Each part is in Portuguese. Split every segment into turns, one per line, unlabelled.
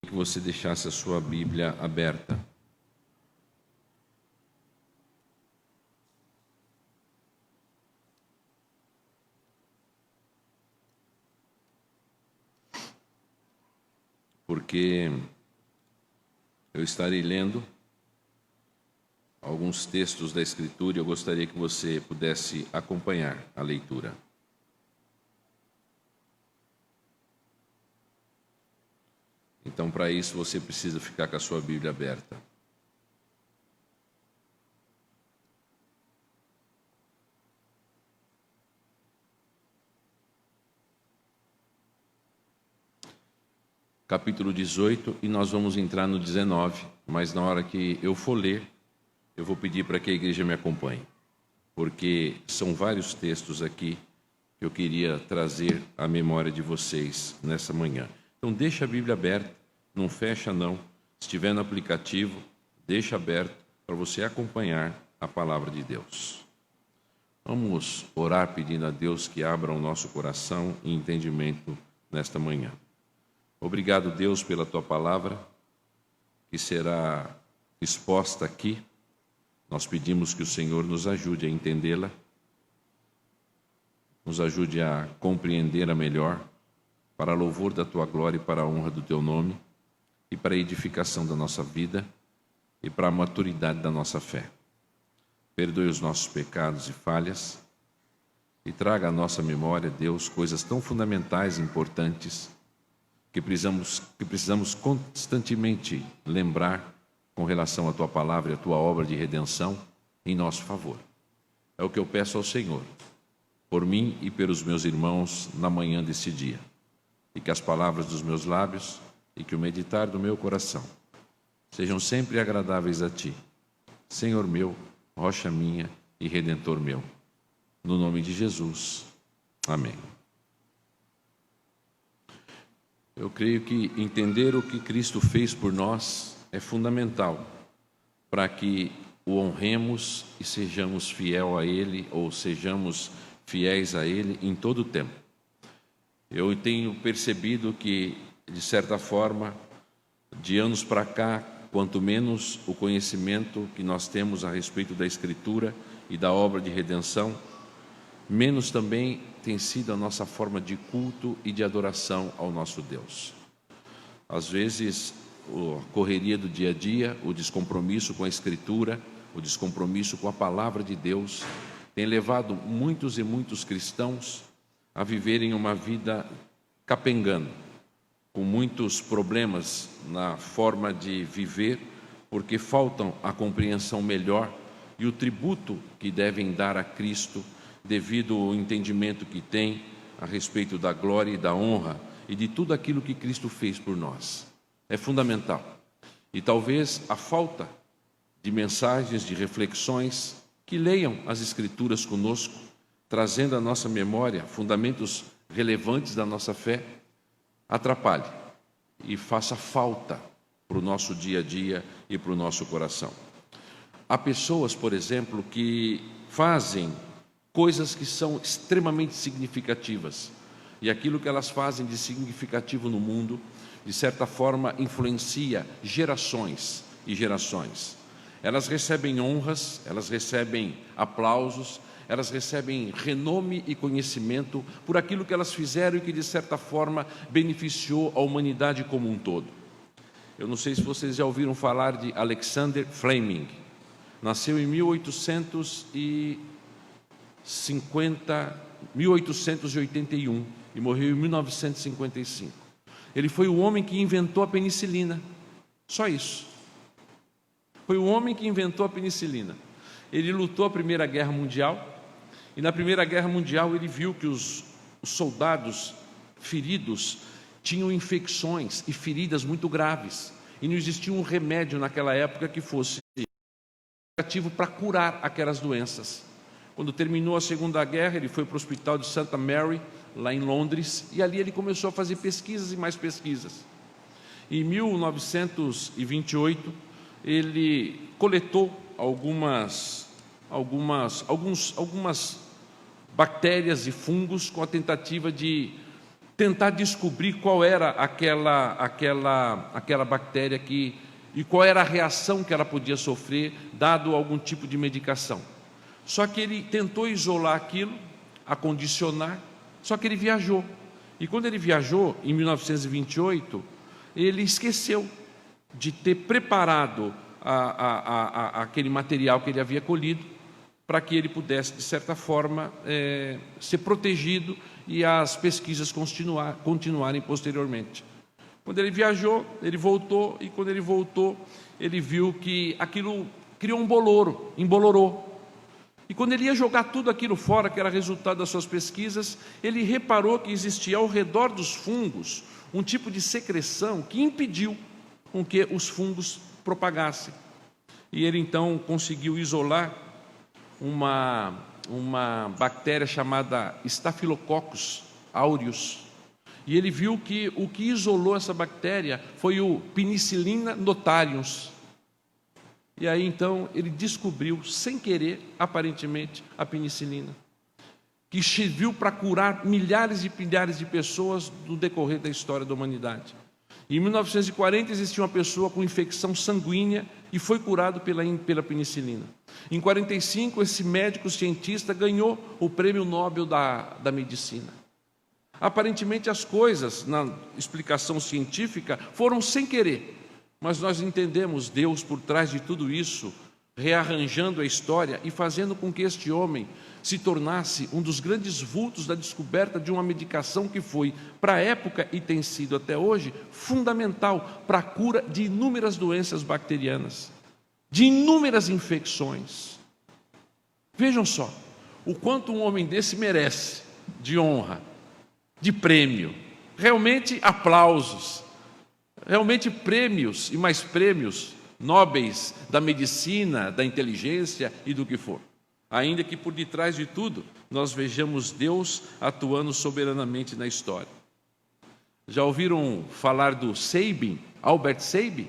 que você deixasse a sua Bíblia aberta. Porque eu estarei lendo alguns textos da Escritura e eu gostaria que você pudesse acompanhar a leitura. Então, para isso, você precisa ficar com a sua Bíblia aberta. Capítulo 18, e nós vamos entrar no 19, mas na hora que eu for ler, eu vou pedir para que a igreja me acompanhe, porque são vários textos aqui que eu queria trazer à memória de vocês nessa manhã. Então, deixa a Bíblia aberta, não fecha não. Se estiver no aplicativo, deixa aberto para você acompanhar a palavra de Deus. Vamos orar pedindo a Deus que abra o nosso coração e entendimento nesta manhã. Obrigado, Deus, pela Tua palavra, que será exposta aqui. Nós pedimos que o Senhor nos ajude a entendê-la, nos ajude a compreender-a melhor, para louvor da Tua glória e para a honra do Teu nome, e para a edificação da nossa vida e para a maturidade da nossa fé. Perdoe os nossos pecados e falhas e traga à nossa memória, Deus, coisas tão fundamentais e importantes que precisamos constantemente lembrar com relação à Tua palavra e à Tua obra de redenção em nosso favor. É o que eu peço ao Senhor, por mim e pelos meus irmãos na manhã desse dia. E que as palavras dos meus lábios e que o meditar do meu coração sejam sempre agradáveis a Ti, Senhor meu, rocha minha e Redentor meu. No nome de Jesus. Amém. Eu creio que entender o que Cristo fez por nós é fundamental para que o honremos e sejamos fiel a Ele, ou sejamos fiéis a Ele em todo o tempo. Eu tenho percebido que, de certa forma, de anos para cá, quanto menos o conhecimento que nós temos a respeito da Escritura e da obra de redenção, menos também tem sido a nossa forma de culto e de adoração ao nosso Deus. Às vezes, a correria do dia a dia, o descompromisso com a Escritura, o descompromisso com a palavra de Deus, tem levado muitos e muitos cristãos a viverem uma vida capengando, com muitos problemas na forma de viver, porque faltam a compreensão melhor e o tributo que devem dar a Cristo, devido ao entendimento que tem a respeito da glória e da honra e de tudo aquilo que Cristo fez por nós. É fundamental. E talvez a falta de mensagens, de reflexões, que leiam as Escrituras conosco, trazendo à nossa memória fundamentos relevantes da nossa fé, atrapalhe e faça falta para o nosso dia a dia e para o nosso coração. Há pessoas, por exemplo, que fazem coisas que são extremamente significativas, e aquilo que elas fazem de significativo no mundo, de certa forma, influencia gerações e gerações. Elas recebem honras, elas recebem aplausos, elas recebem renome e conhecimento por aquilo que elas fizeram e que, de certa forma, beneficiou a humanidade como um todo. Eu não sei se vocês já ouviram falar de Alexander Fleming. Nasceu em 1881 e morreu em 1955. Ele foi o homem que inventou a penicilina. Só isso. Foi o homem que inventou a penicilina. Ele lutou a Primeira Guerra Mundial, e na Primeira Guerra Mundial ele viu que os soldados feridos tinham infecções e feridas muito graves, e não existia um remédio naquela época que fosse ativo para curar aquelas doenças. Quando terminou a Segunda Guerra, ele foi para o Hospital de Santa Mary, lá em Londres, e ali ele começou a fazer pesquisas e mais pesquisas. Em 1928, ele coletou algumas bactérias e fungos com a tentativa de tentar descobrir qual era aquela bactéria e qual era a reação que ela podia sofrer, dado algum tipo de medicação. Só que ele tentou isolar aquilo, acondicionar, só que ele viajou. E quando ele viajou, em 1928, ele esqueceu de ter preparado aquele material que ele havia colhido, para que ele pudesse, de certa forma, ser protegido e as pesquisas continuarem posteriormente. Quando ele viajou, ele voltou, e quando ele voltou, ele viu que aquilo criou um boloro, embolorou. E quando ele ia jogar tudo aquilo fora, que era resultado das suas pesquisas, ele reparou que existia ao redor dos fungos um tipo de secreção que impediu com que os fungos propagassem. E ele então conseguiu isolar uma bactéria chamada Staphylococcus aureus. E ele viu que o que isolou essa bactéria foi o Penicillium notarius. E aí então ele descobriu, sem querer, aparentemente, a penicilina, que serviu para curar milhares e milhares de pessoas no decorrer da história da humanidade. Em 1940 existia uma pessoa com infecção sanguínea e foi curado pela penicilina. Em 45 esse médico cientista ganhou o prêmio Nobel da medicina. Aparentemente as coisas, na explicação científica, foram sem querer, mas nós entendemos Deus por trás de tudo isso, rearranjando a história e fazendo com que este homem se tornasse um dos grandes vultos da descoberta de uma medicação que foi, para a época e tem sido até hoje, fundamental para a cura de inúmeras doenças bacterianas, de inúmeras infecções. Vejam só, o quanto um homem desse merece de honra, de prêmio, realmente aplausos, realmente prêmios e mais prêmios nobres da medicina, da inteligência e do que for. Ainda que por detrás de tudo nós vejamos Deus atuando soberanamente na história. Já ouviram falar do Sabin, Albert Sabin?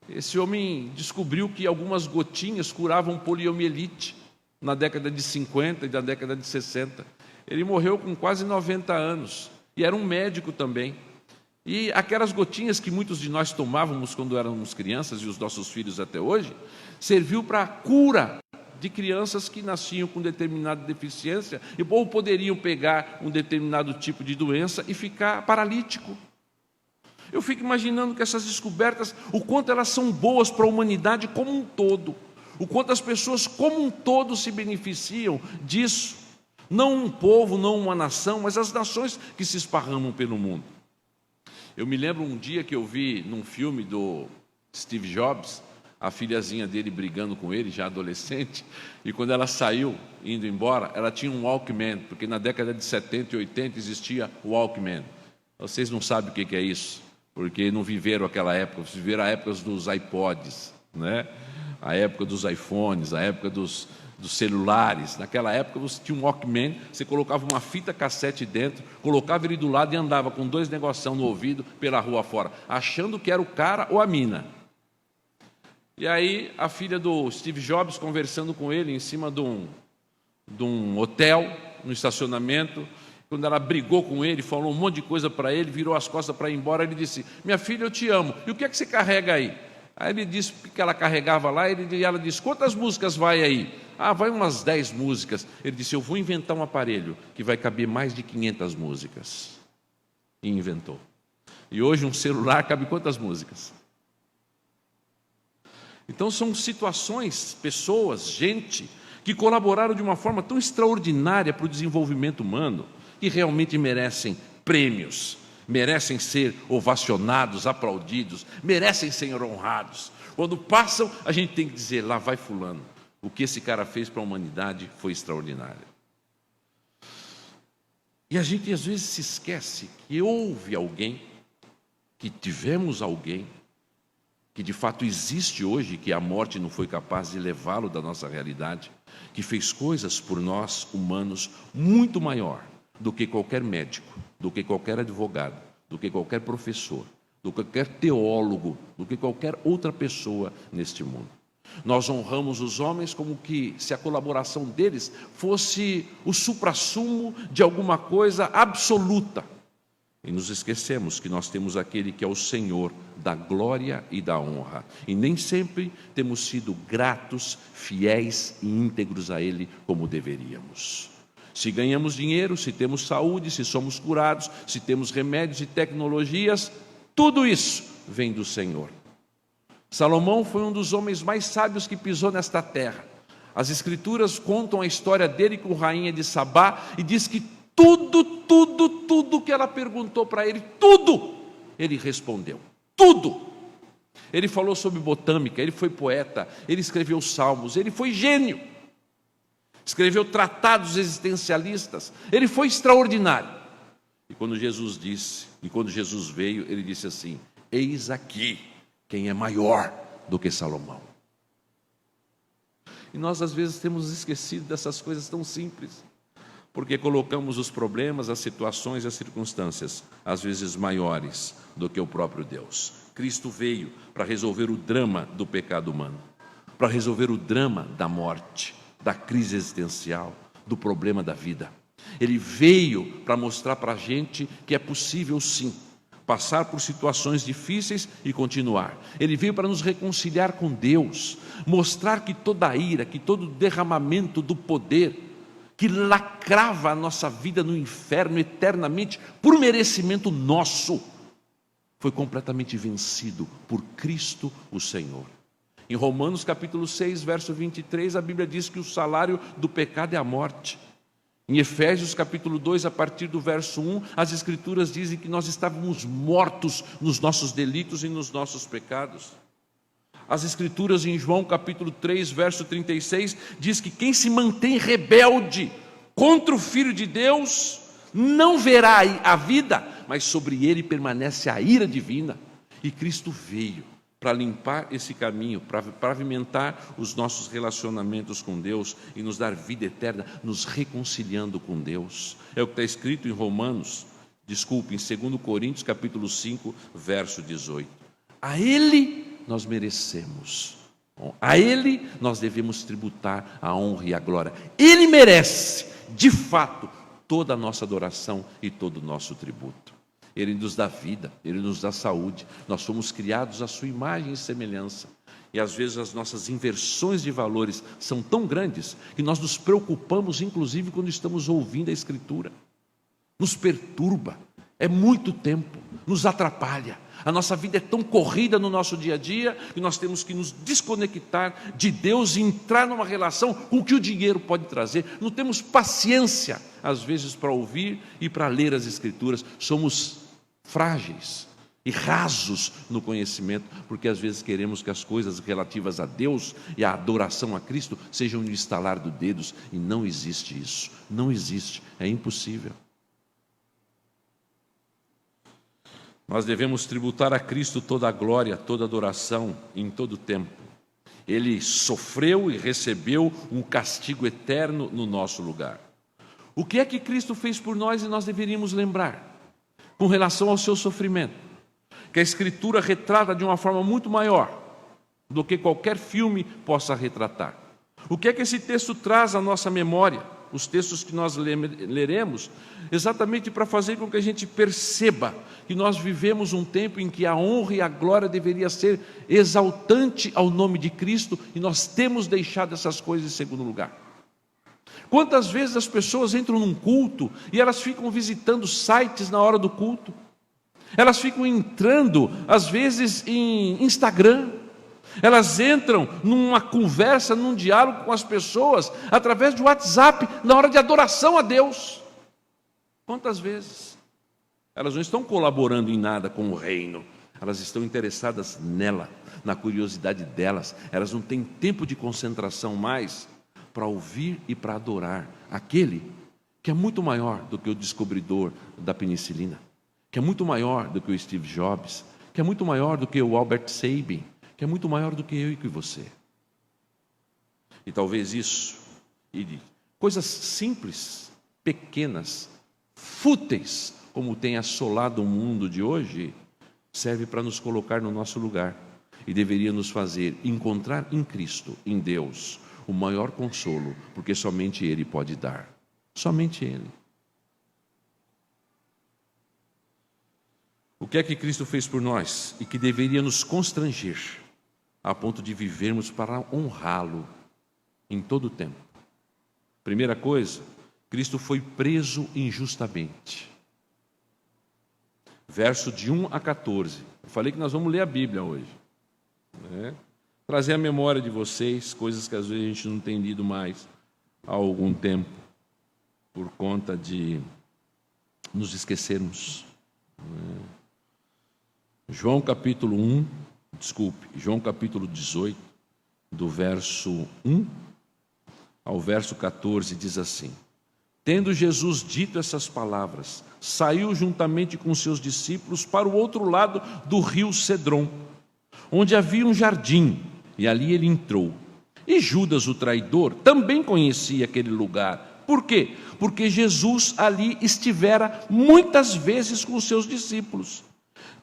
Esse homem descobriu que algumas gotinhas curavam poliomielite na década de 50 e da década de 60. Ele morreu com quase 90 anos e era um médico também. E aquelas gotinhas que muitos de nós tomávamos quando éramos crianças, e os nossos filhos até hoje, serviu para a cura de crianças que nasciam com determinada deficiência ou poderiam pegar um determinado tipo de doença e ficar paralítico. Eu fico imaginando que essas descobertas, o quanto elas são boas para a humanidade como um todo, o quanto as pessoas como um todo se beneficiam disso. Não um povo, não uma nação, mas as nações que se esparramam pelo mundo. Eu me lembro um dia que eu vi num filme do Steve Jobs, a filhazinha dele brigando com ele, já adolescente, e quando ela saiu, indo embora, ela tinha um Walkman, porque na década de 70 e 80 existia o Walkman. Vocês não sabem o que é isso, porque não viveram aquela época, viveram a época dos iPods, né? A época dos iPhones, a época dos celulares. Naquela época você tinha um Walkman, você colocava uma fita cassete dentro, colocava ele do lado e andava com 2 negoção no ouvido pela rua fora, achando que era o cara ou a mina. E aí a filha do Steve Jobs conversando com ele em cima de um hotel, no estacionamento, quando ela brigou com ele, falou um monte de coisa para ele, virou as costas para ir embora, ele disse: minha filha, eu te amo, e o que é que você carrega aí? Aí ele disse o que ela carregava lá, e ela disse: quantas músicas vai aí? Ah, vai umas 10 músicas. Ele disse: eu vou inventar um aparelho que vai caber mais de 500 músicas. E inventou. E hoje um celular cabe quantas músicas? Então são situações, pessoas, gente, que colaboraram de uma forma tão extraordinária para o desenvolvimento humano, que realmente merecem prêmios, merecem ser ovacionados, aplaudidos, merecem ser honrados. Quando passam, a gente tem que dizer: lá vai fulano, o que esse cara fez para a humanidade foi extraordinário. E a gente às vezes se esquece que houve alguém, que tivemos alguém, que de fato existe hoje, que a morte não foi capaz de levá-lo da nossa realidade, que fez coisas por nós, humanos, muito maior do que qualquer médico, do que qualquer advogado, do que qualquer professor, do que qualquer teólogo, do que qualquer outra pessoa neste mundo. Nós honramos os homens como que se a colaboração deles fosse o suprassumo de alguma coisa absoluta. E nos esquecemos que nós temos aquele que é o Senhor da glória e da honra. E nem sempre temos sido gratos, fiéis e íntegros a Ele como deveríamos. Se ganhamos dinheiro, se temos saúde, se somos curados, se temos remédios e tecnologias, tudo isso vem do Senhor. Salomão foi um dos homens mais sábios que pisou nesta terra. As Escrituras contam a história dele com a rainha de Sabá e diz que tudo que ela perguntou para ele, tudo, ele respondeu, tudo. Ele falou sobre botânica, ele foi poeta, ele escreveu salmos, ele foi gênio. Escreveu tratados existencialistas, ele foi extraordinário. E quando Jesus veio, ele disse assim: eis aqui quem é maior do que Salomão. E nós às vezes temos esquecido dessas coisas tão simples, porque colocamos os problemas, as situações e as circunstâncias, às vezes maiores do que o próprio Deus. Cristo veio para resolver o drama do pecado humano, para resolver o drama da morte, da crise existencial, do problema da vida. Ele veio para mostrar para a gente que é possível sim passar por situações difíceis e continuar. Ele veio para nos reconciliar com Deus, mostrar que toda a ira, que todo derramamento do poder que lacrava a nossa vida no inferno eternamente por merecimento nosso, foi completamente vencido por Cristo o Senhor. Em Romanos capítulo 6, verso 23, a Bíblia diz que o salário do pecado é a morte. Em Efésios capítulo 2, a partir do verso 1, as Escrituras dizem que nós estávamos mortos nos nossos delitos e nos nossos pecados. As Escrituras em João capítulo 3, verso 36, diz que quem se mantém rebelde contra o Filho de Deus não verá a vida, mas sobre ele permanece a ira divina. E Cristo veio para limpar esse caminho, para pavimentar os nossos relacionamentos com Deus e nos dar vida eterna, nos reconciliando com Deus. É o que está escrito em em 2 Coríntios capítulo 5, verso 18. A Ele nós merecemos, a Ele nós devemos tributar a honra e a glória. Ele merece, de fato, toda a nossa adoração e todo o nosso tributo. Ele nos dá vida, Ele nos dá saúde. Nós fomos criados à sua imagem e semelhança. E às vezes as nossas inversões de valores são tão grandes que nós nos preocupamos, inclusive quando estamos ouvindo a Escritura. Nos perturba, é muito tempo, nos atrapalha. A nossa vida é tão corrida no nosso dia a dia que nós temos que nos desconectar de Deus e entrar numa relação com o que o dinheiro pode trazer. Não temos paciência, às vezes, para ouvir e para ler as Escrituras. Somos frágeis e rasos no conhecimento, porque às vezes queremos que as coisas relativas a Deus e a adoração a Cristo sejam no estalar dos dedos, e não existe isso, não existe, é impossível. Nós devemos tributar a Cristo toda a glória, toda a adoração, em todo o tempo. Ele sofreu e recebeu um castigo eterno no nosso lugar. O que é que Cristo fez por nós e nós deveríamos lembrar? Com relação ao seu sofrimento, que a Escritura retrata de uma forma muito maior do que qualquer filme possa retratar. O que é que esse texto traz à nossa memória? Os textos que nós leremos, exatamente para fazer com que a gente perceba que nós vivemos um tempo em que a honra e a glória deveria ser exaltante ao nome de Cristo, e nós temos deixado essas coisas em segundo lugar. Quantas vezes as pessoas entram num culto e elas ficam visitando sites na hora do culto, elas ficam entrando às vezes em Instagram, elas entram numa conversa, num diálogo com as pessoas através de WhatsApp na hora de adoração a Deus. Quantas vezes? Elas não estão colaborando em nada com o reino, elas estão interessadas nela, na curiosidade delas. Elas não têm tempo de concentração mais para ouvir e para adorar aquele que é muito maior do que o descobridor da penicilina, que é muito maior do que o Steve Jobs, que é muito maior do que o Albert Sabin, que é muito maior do que eu e que você. E talvez isso, e coisas simples, pequenas, fúteis, como tem assolado o mundo de hoje, serve para nos colocar no nosso lugar e deveria nos fazer encontrar em Cristo, em Deus, o maior consolo, porque somente Ele pode dar. Somente Ele. O que é que Cristo fez por nós e que deveria nos constranger a ponto de vivermos para honrá-lo em todo o tempo? Primeira coisa, Cristo foi preso injustamente. Verso de 1 a 14. Eu falei que nós vamos ler a Bíblia hoje, né? Trazer à memória de vocês coisas que às vezes a gente não tem lido mais há algum tempo, por conta de nos esquecermos. João capítulo 18, do verso 1 ao verso 14, diz assim: Tendo Jesus dito essas palavras, saiu juntamente com seus discípulos para o outro lado do rio Cedron, onde havia um jardim, e ali ele entrou. E Judas, o traidor, também conhecia aquele lugar. Por quê? Porque Jesus ali estivera muitas vezes com seus discípulos.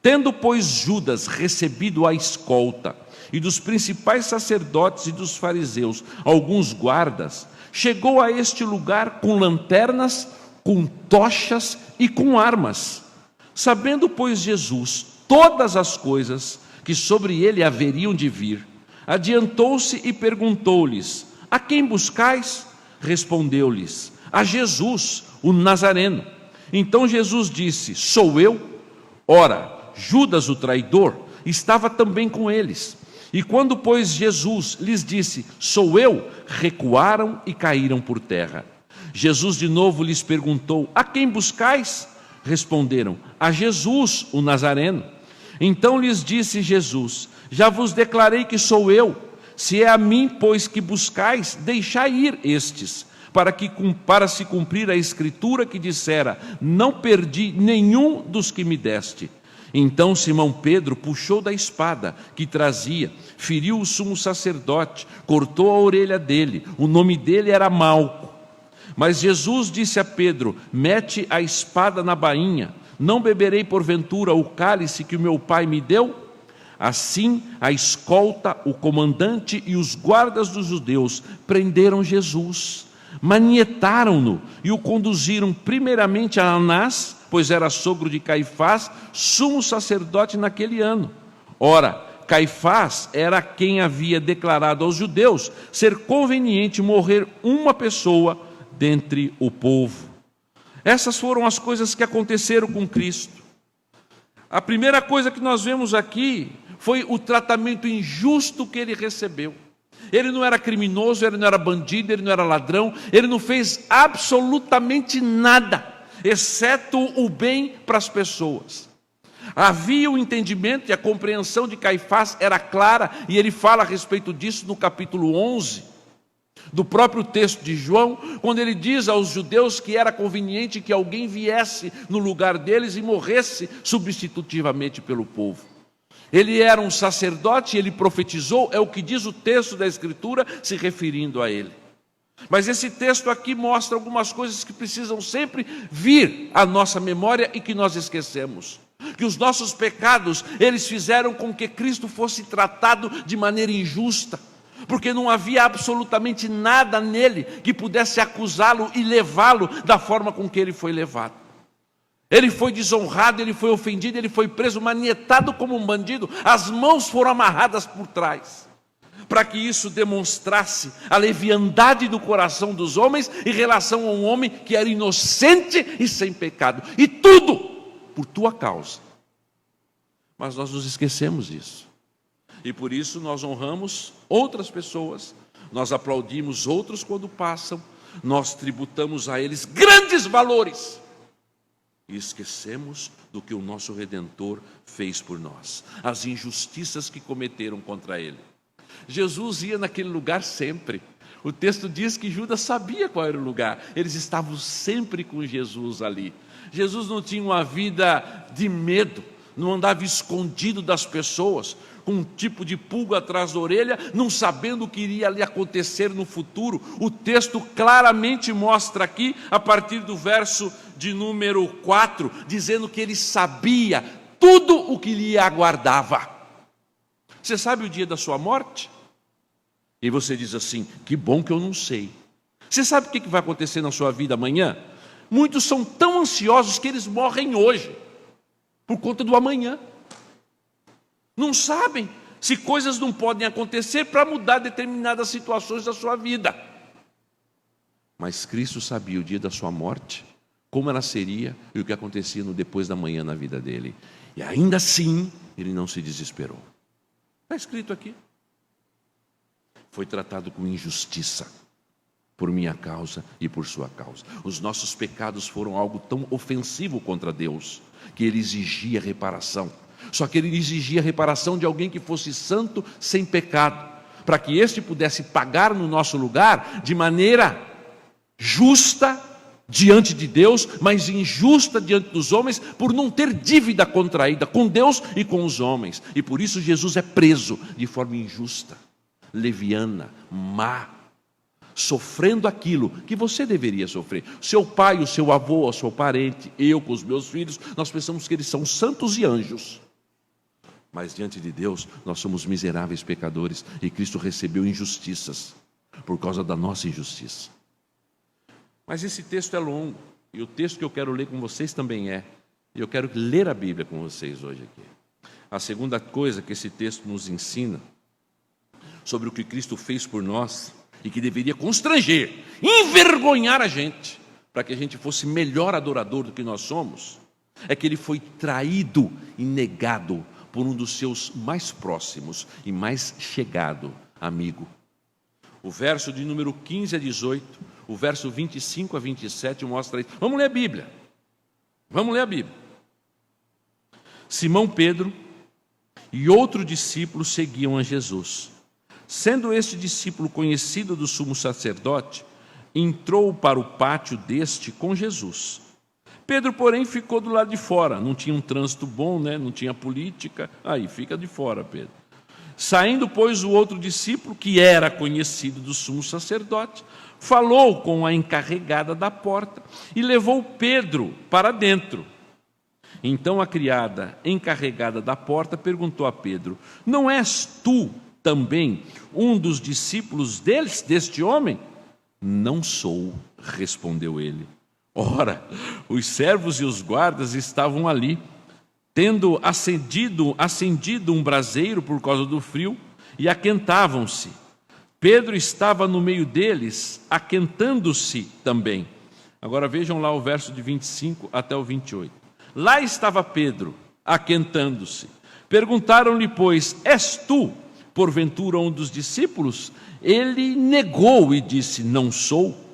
Tendo, pois, Judas recebido a escolta e dos principais sacerdotes e dos fariseus alguns guardas, chegou a este lugar com lanternas, com tochas e com armas. Sabendo, pois, Jesus todas as coisas que sobre ele haveriam de vir, adiantou-se e perguntou-lhes: A quem buscais? Respondeu-lhes: A Jesus, o Nazareno. Então Jesus disse: Sou eu? Ora, Judas, o traidor, estava também com eles. E quando, pois, Jesus lhes disse: Sou eu, recuaram e caíram por terra. Jesus de novo lhes perguntou: A quem buscais? Responderam: A Jesus, o Nazareno. Então lhes disse Jesus: Já vos declarei que sou eu. Se é a mim, pois, que buscais, deixai ir estes, para se cumprir a escritura que dissera: Não perdi nenhum dos que me deste. Então Simão Pedro puxou da espada que trazia, feriu o sumo sacerdote, cortou a orelha dele. O nome dele era Malco. Mas Jesus disse a Pedro: Mete a espada na bainha. Não beberei porventura o cálice que o meu pai me deu? Assim, a escolta, o comandante e os guardas dos judeus prenderam Jesus, manietaram-no e o conduziram primeiramente a Anás, pois era sogro de Caifás, sumo sacerdote naquele ano. Ora, Caifás era quem havia declarado aos judeus ser conveniente morrer uma pessoa dentre o povo. Essas foram as coisas que aconteceram com Cristo. A primeira coisa que nós vemos aqui foi o tratamento injusto que ele recebeu. Ele não era criminoso, ele não era bandido, ele não era ladrão, ele não fez absolutamente nada, exceto o bem para as pessoas. Havia o entendimento e a compreensão de Caifás era clara, e ele fala a respeito disso no capítulo 11, do próprio texto de João, quando ele diz aos judeus que era conveniente que alguém viesse no lugar deles e morresse substitutivamente pelo povo. Ele era um sacerdote, ele profetizou, é o que diz o texto da Escritura, se referindo a ele. Mas esse texto aqui mostra algumas coisas que precisam sempre vir à nossa memória e que nós esquecemos. Que os nossos pecados, eles fizeram com que Cristo fosse tratado de maneira injusta, porque não havia absolutamente nada nele que pudesse acusá-lo e levá-lo da forma com que ele foi levado. Ele foi desonrado, ele foi ofendido, ele foi preso, manietado como um bandido, as mãos foram amarradas por trás, para que isso demonstrasse a leviandade do coração dos homens em relação a um homem que era inocente e sem pecado, e tudo por tua causa. Mas nós nos esquecemos disso, e por isso nós honramos outras pessoas, nós aplaudimos outros quando passam, nós tributamos a eles grandes valores, e esquecemos do que o nosso Redentor fez por nós, as injustiças que cometeram contra ele. Jesus ia naquele lugar sempre. O texto diz que Judas sabia qual era o lugar. Eles estavam sempre com Jesus ali. Jesus não tinha uma vida de medo, não andava escondido das pessoas, com um tipo de pulga atrás da orelha, não sabendo o que iria lhe acontecer no futuro. O texto claramente mostra aqui, a partir do verso de número 4, dizendo que ele sabia tudo o que lhe aguardava. Você sabe o dia da sua morte? E você diz assim: que bom que eu não sei. Você sabe o que vai acontecer na sua vida amanhã? Muitos são tão ansiosos que eles morrem hoje, por conta do amanhã. Não sabem se coisas não podem acontecer para mudar determinadas situações da sua vida. Mas Cristo sabia o dia da sua morte, como ela seria e o que acontecia no depois da manhã na vida dele. E ainda assim, ele não se desesperou. Está escrito aqui. Foi tratado com injustiça, por minha causa e por sua causa. Os nossos pecados foram algo tão ofensivo contra Deus, que ele exigia reparação. Só que ele exigia reparação de alguém que fosse santo, sem pecado, para que este pudesse pagar no nosso lugar de maneira justa diante de Deus, mas injusta diante dos homens, por não ter dívida contraída com Deus e com os homens. E por isso Jesus é preso de forma injusta, leviana, má, sofrendo aquilo que você deveria sofrer. Seu pai, o seu avô, o seu parente, eu com os meus filhos, nós pensamos que eles são santos e anjos. Mas diante de Deus, nós somos miseráveis pecadores, e Cristo recebeu injustiças por causa da nossa injustiça. Mas esse texto é longo, e o texto que eu quero ler com vocês também é. E eu quero ler a Bíblia com vocês hoje aqui. A segunda coisa que esse texto nos ensina, sobre o que Cristo fez por nós, e que deveria constranger, envergonhar a gente, para que a gente fosse melhor adorador do que nós somos, é que ele foi traído e negado por um dos seus mais próximos e mais chegado amigo. O verso de número 15 a 18, o verso 25 a 27 mostra isso. Vamos ler a Bíblia. Vamos ler a Bíblia. Simão Pedro e outro discípulo seguiam a Jesus. Sendo este discípulo conhecido do sumo sacerdote, entrou para o pátio deste com Jesus. Pedro, porém, ficou do lado de fora. Não tinha um trânsito bom, né? Não tinha política. Aí, fica de fora, Pedro. Saindo, pois, o outro discípulo, que era conhecido do sumo sacerdote, falou com a encarregada da porta e levou Pedro para dentro. Então a criada encarregada da porta perguntou a Pedro: não és tu também um dos discípulos deste homem? Não sou, respondeu ele. Ora, os servos e os guardas estavam ali, tendo acendido um braseiro por causa do frio, e aquentavam-se. Pedro estava no meio deles, aquentando-se também. Agora vejam lá o verso de 25 até o 28. Lá estava Pedro, aquentando-se. Perguntaram-lhe, pois, és tu, porventura, um dos discípulos? Ele negou e disse, não sou.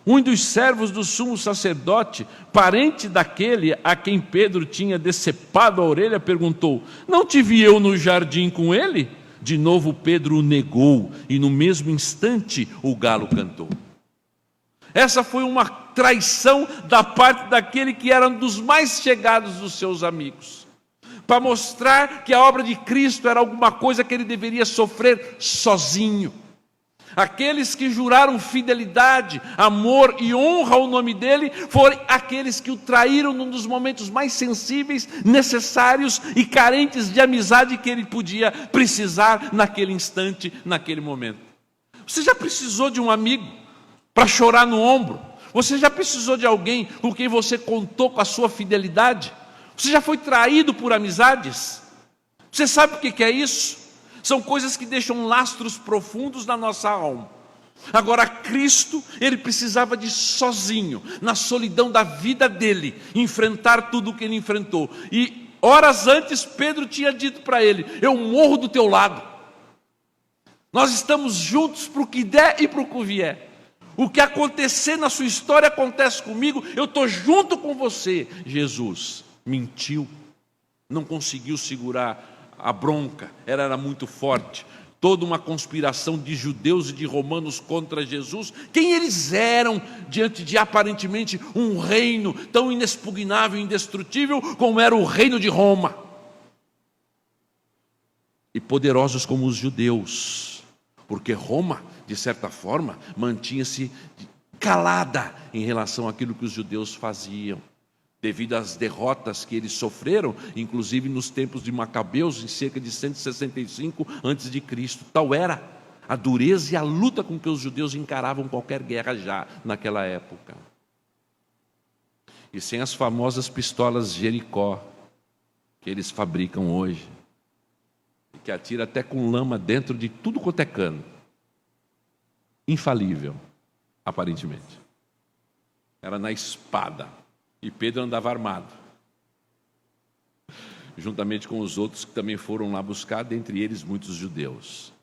Um dos servos do sumo sacerdote, parente daquele a quem Pedro tinha decepado a orelha, perguntou, não te vi eu no jardim com ele? De novo Pedro o negou, e no mesmo instante o galo cantou. Essa foi uma traição da parte daquele que era um dos mais chegados dos seus amigos, para mostrar que a obra de Cristo era alguma coisa que ele deveria sofrer sozinho. Aqueles que juraram fidelidade, amor e honra ao nome dele, foram aqueles que o traíram num dos momentos mais sensíveis, necessários e carentes de amizade que ele podia precisar naquele instante, naquele momento. Você já precisou de um amigo para chorar no ombro? Você já precisou de alguém com quem você contou com a sua fidelidade? Você já foi traído por amizades? Você sabe o que é isso? São coisas que deixam lastros profundos na nossa alma. Agora, Cristo, ele precisava de sozinho, na solidão da vida dele, enfrentar tudo o que ele enfrentou. E horas antes, Pedro tinha dito para ele, eu morro do teu lado. Nós estamos juntos para o que der e para o que vier. O que acontecer na sua história acontece comigo, eu estou junto com você. Jesus mentiu, não conseguiu segurar a bronca, era muito forte. Toda uma conspiração de judeus e de romanos contra Jesus. Quem eles eram diante de aparentemente um reino tão inexpugnável e indestrutível como era o reino de Roma? E poderosos como os judeus, porque Roma, de certa forma, mantinha-se calada em relação àquilo que os judeus faziam. devido às derrotas que eles sofreram, inclusive nos tempos de Macabeus, em cerca de 165 a.C. Tal era a dureza e a luta com que os judeus encaravam qualquer guerra já naquela época. E sem as famosas pistolas Jericó, que eles fabricam hoje, que atira até com lama dentro de tudo quanto é cano. Infalível, aparentemente. Era na espada. E Pedro andava armado, juntamente com os outros que também foram lá buscar, dentre eles muitos judeus.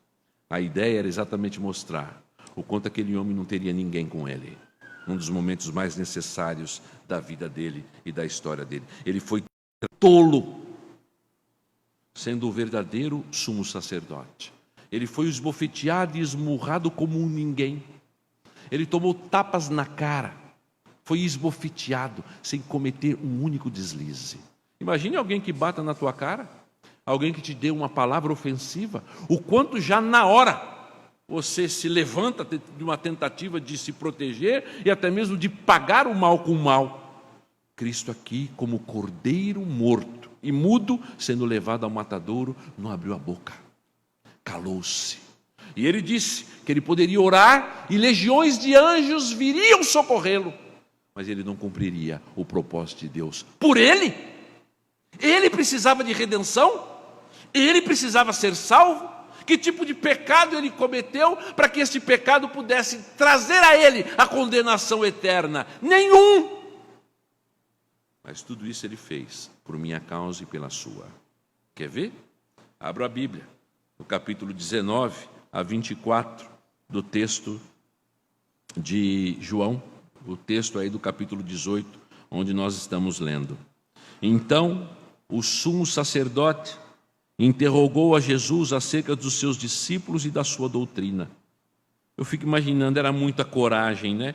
A ideia era exatamente mostrar o quanto aquele homem não teria ninguém com ele, num dos momentos mais necessários da vida dele e da história dele. Ele foi tolo, sendo o verdadeiro sumo sacerdote. Ele foi esbofeteado e esmurrado como um ninguém. Ele tomou tapas na cara, foi esbofeteado sem cometer um único deslize. Imagine alguém que bata na tua cara, alguém que te dê uma palavra ofensiva, o quanto já na hora você se levanta de uma tentativa de se proteger e até mesmo de pagar o mal com o mal. Cristo aqui, como cordeiro morto e mudo, sendo levado ao matadouro, não abriu a boca, calou-se. E ele disse que ele poderia orar e legiões de anjos viriam socorrê-lo, mas ele não cumpriria o propósito de Deus por ele. Ele precisava de redenção, ele precisava ser salvo. Que tipo de pecado ele cometeu para que esse pecado pudesse trazer a ele a condenação eterna? Nenhum! Mas tudo isso ele fez por minha causa e pela sua. Quer ver? Abra a Bíblia, no capítulo 19 a 24 do texto de João, o texto aí do capítulo 18, onde nós estamos lendo. Então, o sumo sacerdote interrogou a Jesus acerca dos seus discípulos e da sua doutrina. Eu fico imaginando, era muita coragem, né?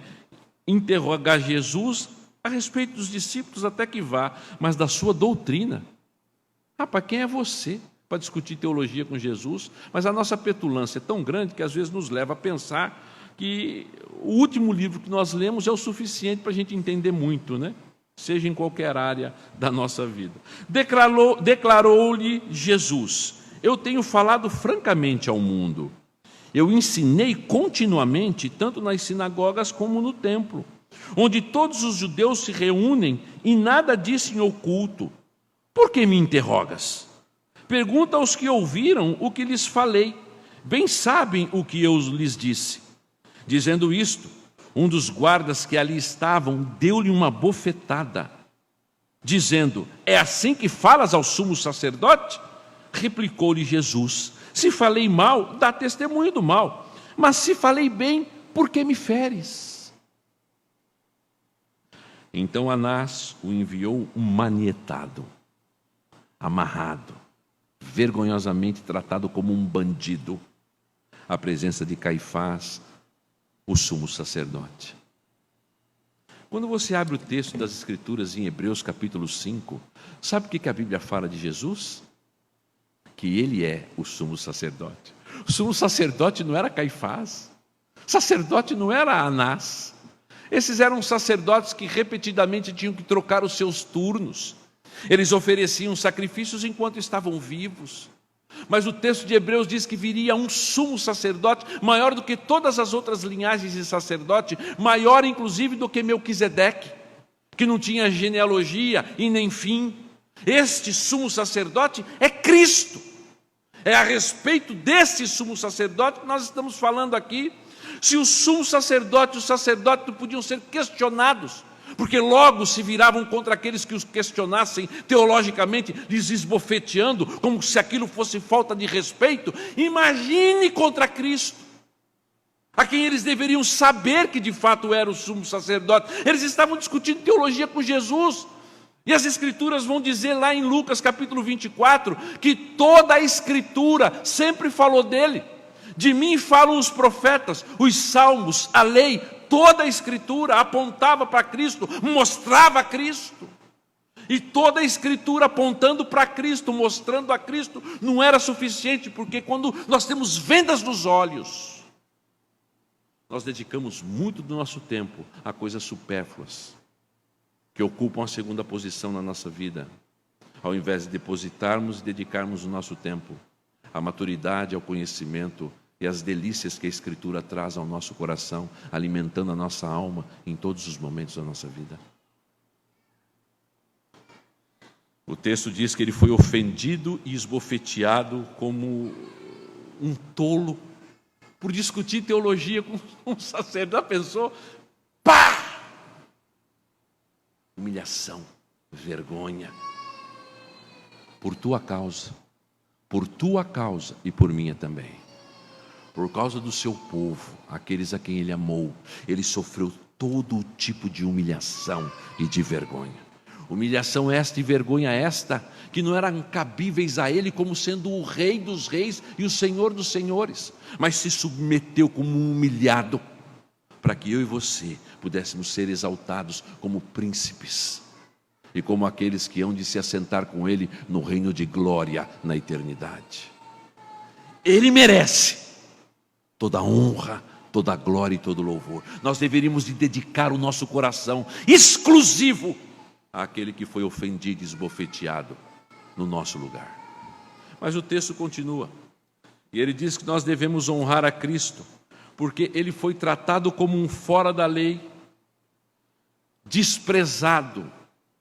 Interrogar Jesus a respeito dos discípulos até que vá, mas da sua doutrina. Rapaz, quem é você para discutir teologia com Jesus? Mas a nossa petulância é tão grande que às vezes nos leva a pensar que o último livro que nós lemos é o suficiente para a gente entender muito, né? Seja em qualquer área da nossa vida. Declarou-lhe Jesus: eu tenho falado francamente ao mundo. Eu ensinei continuamente, tanto nas sinagogas como no templo, onde todos os judeus se reúnem, e nada disse em oculto. Por que me interrogas? Pergunta aos que ouviram o que lhes falei. Bem sabem o que eu lhes disse. Dizendo isto, um dos guardas que ali estavam deu-lhe uma bofetada, dizendo: é assim que falas ao sumo sacerdote? Replicou-lhe Jesus: se falei mal, dá testemunho do mal, mas se falei bem, por que me feres? Então Anás o enviou manietado, amarrado, vergonhosamente tratado como um bandido, à presença de Caifás, o sumo sacerdote. Quando você abre o texto das Escrituras em Hebreus capítulo 5, sabe o que a Bíblia fala de Jesus? Que ele é o sumo sacerdote. O sumo sacerdote não era Caifás, o sacerdote não era Anás. Esses eram sacerdotes que repetidamente tinham que trocar os seus turnos. Eles ofereciam sacrifícios enquanto estavam vivos. Mas o texto de Hebreus diz que viria um sumo sacerdote maior do que todas as outras linhagens de sacerdote, maior inclusive do que Melquisedeque, que não tinha genealogia e nem fim. Este sumo sacerdote é Cristo. É a respeito desse sumo sacerdote que nós estamos falando aqui. Se o sumo sacerdote e o sacerdote não podiam ser questionados, porque logo se viravam contra aqueles que os questionassem teologicamente, lhes esbofeteando, como se aquilo fosse falta de respeito. Imagine contra Cristo, a quem eles deveriam saber que de fato era o sumo sacerdote. Eles estavam discutindo teologia com Jesus. E as Escrituras vão dizer lá em Lucas capítulo 24, que toda a Escritura sempre falou dele. De mim falam os profetas, os salmos, a lei. Toda a Escritura apontava para Cristo, mostrava Cristo. E toda a Escritura apontando para Cristo, mostrando a Cristo, não era suficiente, porque quando nós temos vendas nos olhos, nós dedicamos muito do nosso tempo a coisas supérfluas, que ocupam a segunda posição na nossa vida, ao invés de depositarmos e dedicarmos o nosso tempo à maturidade, ao conhecimento e às delícias que a Escritura traz ao nosso coração, alimentando a nossa alma em todos os momentos da nossa vida. O texto diz que ele foi ofendido e esbofeteado como um tolo por discutir teologia com um sacerdote. Pensou? Pá! Humilhação, vergonha. Por tua causa e por minha também. Por causa do seu povo, aqueles a quem ele amou, ele sofreu todo tipo de humilhação e de vergonha. Humilhação esta e vergonha esta, que não eram cabíveis a ele como sendo o Rei dos reis e o Senhor dos senhores, mas se submeteu como um humilhado, para que eu e você pudéssemos ser exaltados como príncipes, e como aqueles que hão de se assentar com ele no reino de glória na eternidade. Ele merece toda a honra, toda a glória e todo o louvor. Nós deveríamos de dedicar o nosso coração exclusivo àquele que foi ofendido e esbofeteado no nosso lugar. Mas o texto continua, e ele diz que nós devemos honrar a Cristo, porque ele foi tratado como um fora da lei, desprezado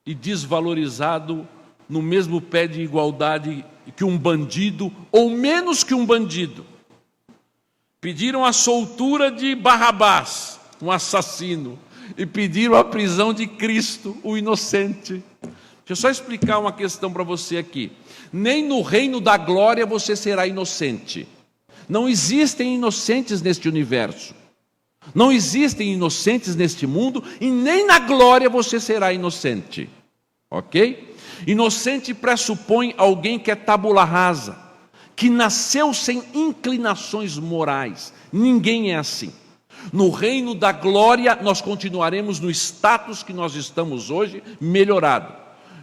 e desvalorizado no mesmo pé de igualdade que um bandido, ou menos que um bandido. Pediram a soltura de Barrabás, um assassino, e pediram a prisão de Cristo, o inocente. Deixa eu só explicar uma questão para você aqui. Nem no reino da glória você será inocente. Não existem inocentes neste universo. Não existem inocentes neste mundo, e nem na glória você será inocente. Ok? Inocente pressupõe alguém que é tábula rasa, que nasceu sem inclinações morais. Ninguém é assim. No reino da glória nós continuaremos no status que nós estamos hoje, melhorado.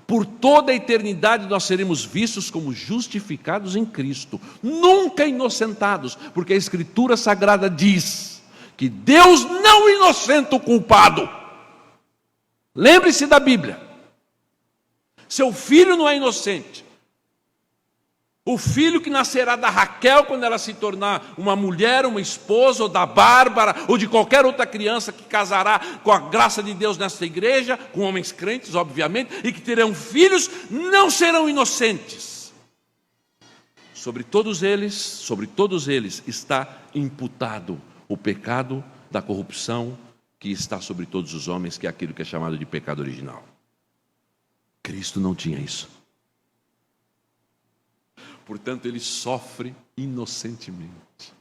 Por toda a eternidade nós seremos vistos como justificados em Cristo, nunca inocentados, porque a Escritura Sagrada diz que Deus não inocenta o culpado. Lembre-se da Bíblia. Seu filho não é inocente. O filho que nascerá da Raquel quando ela se tornar uma mulher, uma esposa, ou da Bárbara, ou de qualquer outra criança que casará com a graça de Deus nesta igreja, com homens crentes, obviamente, e que terão filhos, não serão inocentes. Sobre todos eles está imputado o pecado da corrupção que está sobre todos os homens, que é aquilo que é chamado de pecado original. Cristo não tinha isso. Portanto, ele sofre inocentemente,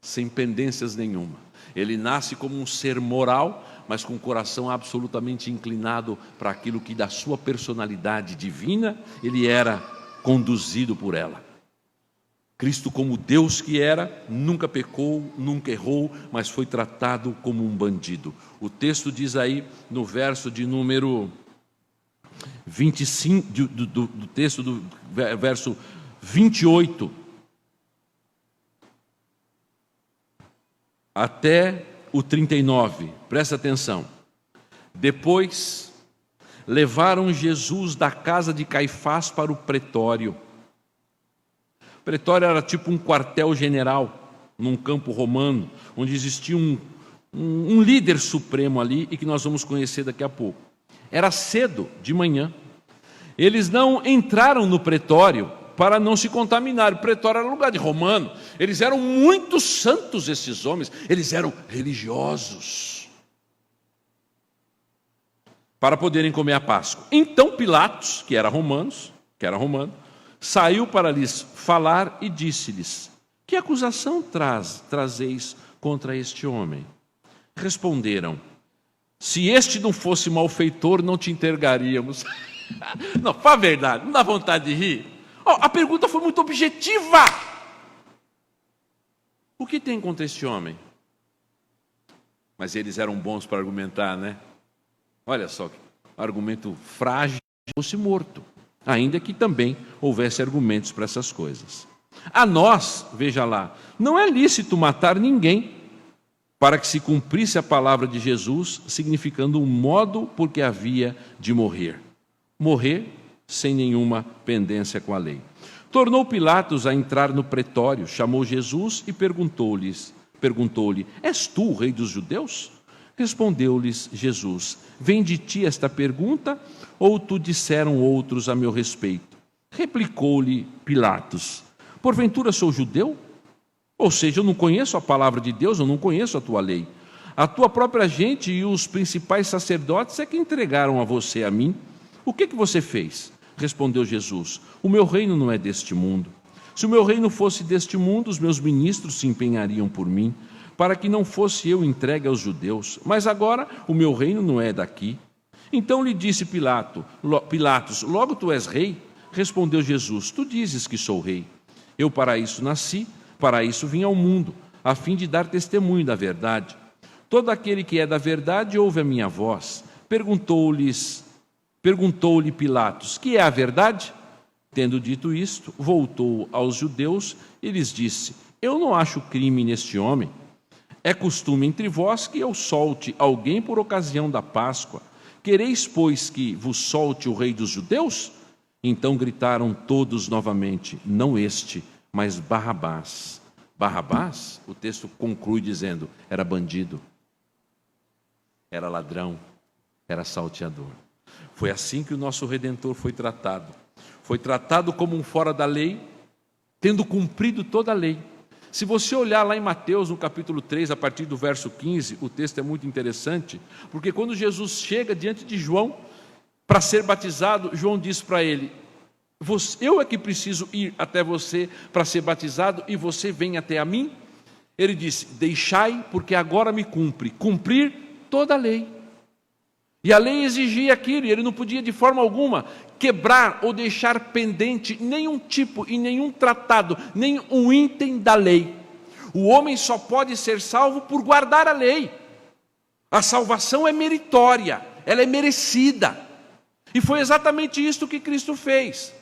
sem pendências nenhuma. Ele nasce como um ser moral, mas com o coração absolutamente inclinado para aquilo que da sua personalidade divina ele era conduzido por ela. Cristo, como Deus que era, nunca pecou, nunca errou, mas foi tratado como um bandido. O texto diz aí no verso de número 25, do texto do verso 28 até o 39, presta atenção. Depois levaram Jesus da casa de Caifás para o pretório. O pretório era tipo um quartel-general num campo romano, onde existia um líder supremo ali, e que nós vamos conhecer daqui a pouco. Era cedo, de manhã. Eles não entraram no pretório para não se contaminar. O pretório era lugar de romano. Eles eram muito santos, esses homens. Eles eram religiosos, para poderem comer a Páscoa. Então Pilatos, que era romano, saiu para lhes falar e disse-lhes: que acusação trazeis contra este homem? Responderam: se este não fosse malfeitor, não te entregaríamos. Não, fala a verdade, não dá vontade de rir? A pergunta foi muito objetiva. O que tem contra este homem? Mas eles eram bons para argumentar, né? Olha só, argumento frágil, fosse morto, ainda que também houvesse argumentos para essas coisas. A nós, veja lá, não é lícito matar ninguém. para que se cumprisse a palavra de Jesus, significando o modo por que havia de morrer. Morrer sem nenhuma pendência com a lei. Tornou Pilatos a entrar no pretório, chamou Jesus e perguntou-lhe: És tu o rei dos judeus? Respondeu-lhes Jesus: Vem de ti esta pergunta, ou tu disseram outros a meu respeito? Replicou-lhe Pilatos: Porventura sou judeu? Ou seja, eu não conheço a palavra de Deus, eu não conheço a tua lei. A tua própria gente e os principais sacerdotes é que entregaram a você a mim. O que você fez? Respondeu Jesus: O meu reino não é deste mundo. Se o meu reino fosse deste mundo, os meus ministros se empenhariam por mim, para que não fosse eu entregue aos judeus. Mas agora o meu reino não é daqui. Então lhe disse Pilatos: Logo tu és rei? Respondeu Jesus: Tu dizes que sou rei. Eu para isso nasci, para isso vim ao mundo, a fim de dar testemunho da verdade. Todo aquele que é da verdade ouve a minha voz. Perguntou-lhe Pilatos: Que é a verdade? Tendo dito isto, voltou aos judeus e lhes disse: Eu não acho crime neste homem. É costume entre vós que eu solte alguém por ocasião da Páscoa. Quereis, pois, que vos solte o rei dos judeus? Então gritaram todos novamente: Não este, mas Barrabás. Barrabás, o texto conclui dizendo, era bandido, era ladrão, era salteador. Foi assim que o nosso Redentor foi tratado. Foi tratado como um fora da lei, tendo cumprido toda a lei. Se você olhar lá em Mateus, no capítulo 3, a partir do verso 15, o texto é muito interessante, porque quando Jesus chega diante de João para ser batizado, João diz para ele: Eu é que preciso ir até você para ser batizado e você vem até a mim? Ele disse: Deixai, porque agora me cumprir toda a lei. E a lei exigia aquilo, e ele não podia de forma alguma quebrar ou deixar pendente nenhum tipo e nenhum tratado, nem um item da lei. O homem só pode ser salvo por guardar a lei. A salvação é meritória, ela é merecida. E foi exatamente isso que Cristo fez.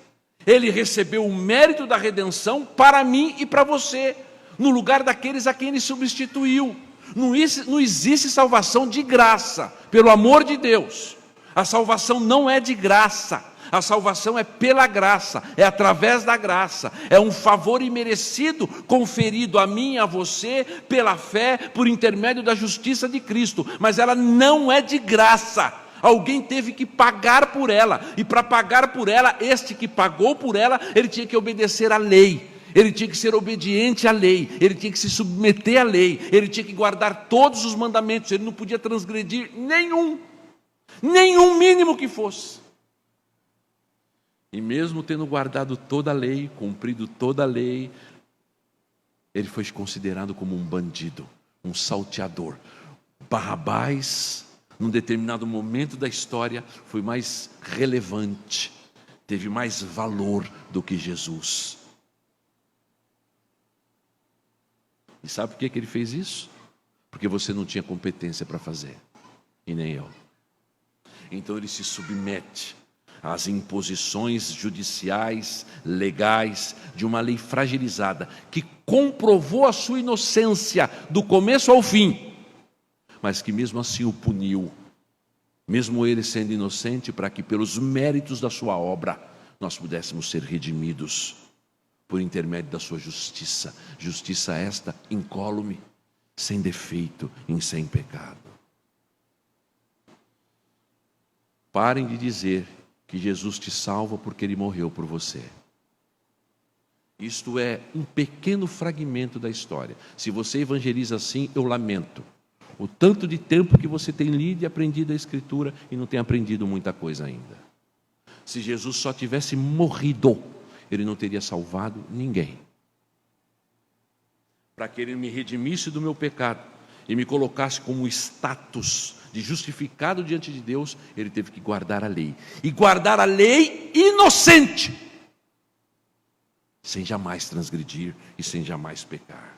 Ele recebeu o mérito da redenção para mim e para você, no lugar daqueles a quem ele substituiu. Não existe salvação de graça, pelo amor de Deus. A salvação não é de graça, a salvação é pela graça, é através da graça, é um favor imerecido conferido a mim e a você pela fé, por intermédio da justiça de Cristo, mas ela não é de graça. Alguém teve que pagar por ela, e para pagar por ela, este que pagou por ela, ele tinha que obedecer à lei. Ele tinha que ser obediente à lei, ele tinha que se submeter à lei, ele tinha que guardar todos os mandamentos, ele não podia transgredir nenhum mínimo que fosse. E mesmo tendo guardado toda a lei, cumprido toda a lei, ele foi considerado como um bandido, um salteador. Barrabás, num determinado momento da história, foi mais relevante, teve mais valor do que Jesus. E sabe por que ele fez isso? Porque você não tinha competência para fazer, e nem eu. Então ele se submete às imposições judiciais, legais, de uma lei fragilizada, que comprovou a sua inocência do começo ao fim, mas que mesmo assim o puniu, mesmo ele sendo inocente, para que pelos méritos da sua obra, nós pudéssemos ser redimidos, por intermédio da sua justiça, justiça esta incólume, sem defeito e sem pecado. Parem de dizer que Jesus te salva porque Ele morreu por você. Isto é um pequeno fragmento da história. Se você evangeliza assim, eu lamento. O tanto de tempo que você tem lido e aprendido a Escritura e não tem aprendido muita coisa ainda. Se Jesus só tivesse morrido, Ele não teria salvado ninguém. Para que Ele me redimisse do meu pecado e me colocasse como status de justificado diante de Deus, Ele teve que guardar a lei. E guardar a lei inocente, sem jamais transgredir e sem jamais pecar.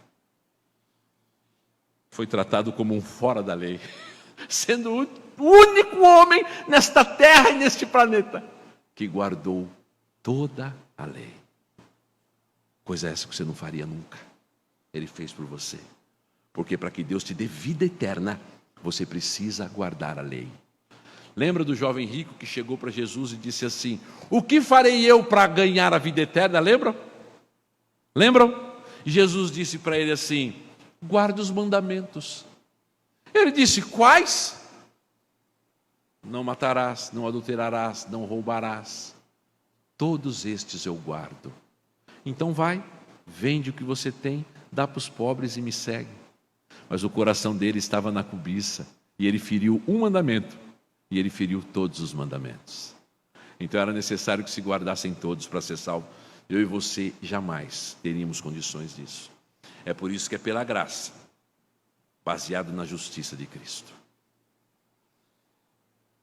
Foi tratado como um fora da lei, sendo o único homem nesta terra e neste planeta que guardou toda a lei. Coisa essa que você não faria nunca. Ele fez por você. Porque para que Deus te dê vida eterna, você precisa guardar a lei. Lembra do jovem rico que chegou para Jesus e disse assim: o que farei eu para ganhar a vida eterna? Lembram? Lembram? E Jesus disse para ele assim: guarda os mandamentos. Ele disse: quais? Não matarás, não adulterarás, não roubarás. Todos estes eu guardo. Então vai, vende o que você tem, dá para os pobres e me segue. Mas o coração dele estava na cobiça, e ele feriu um mandamento, e ele feriu todos os mandamentos. Então era necessário que se guardassem todos para ser salvo. Eu e você jamais teríamos condições disso. É por isso que é pela graça, baseado na justiça de Cristo.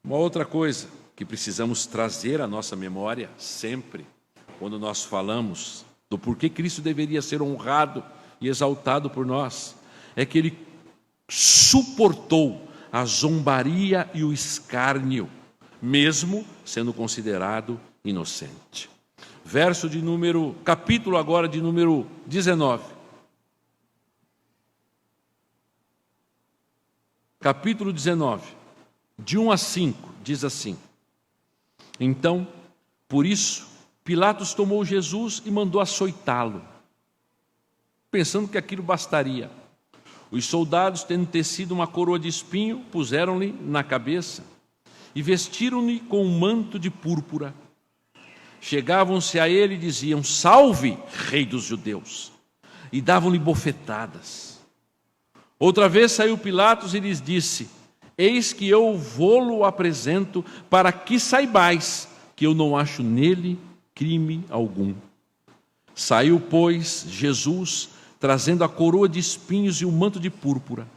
Uma outra coisa que precisamos trazer à nossa memória sempre, quando nós falamos do porquê Cristo deveria ser honrado e exaltado por nós, é que Ele suportou a zombaria e o escárnio, mesmo sendo considerado inocente. Capítulo agora de número 19. Capítulo 19, de 1 a 5, diz assim: então, por isso, Pilatos tomou Jesus e mandou açoitá-lo, pensando que aquilo bastaria. Os soldados, tendo tecido uma coroa de espinho, puseram-lhe na cabeça e vestiram-lhe com um manto de púrpura. Chegavam-se a ele e diziam: salve, rei dos judeus! E davam-lhe bofetadas. Outra vez saiu Pilatos e lhes disse: eis que eu vô-lo apresento, para que saibais que eu não acho nele crime algum. Saiu, pois, Jesus, trazendo a coroa de espinhos e o manto de púrpura,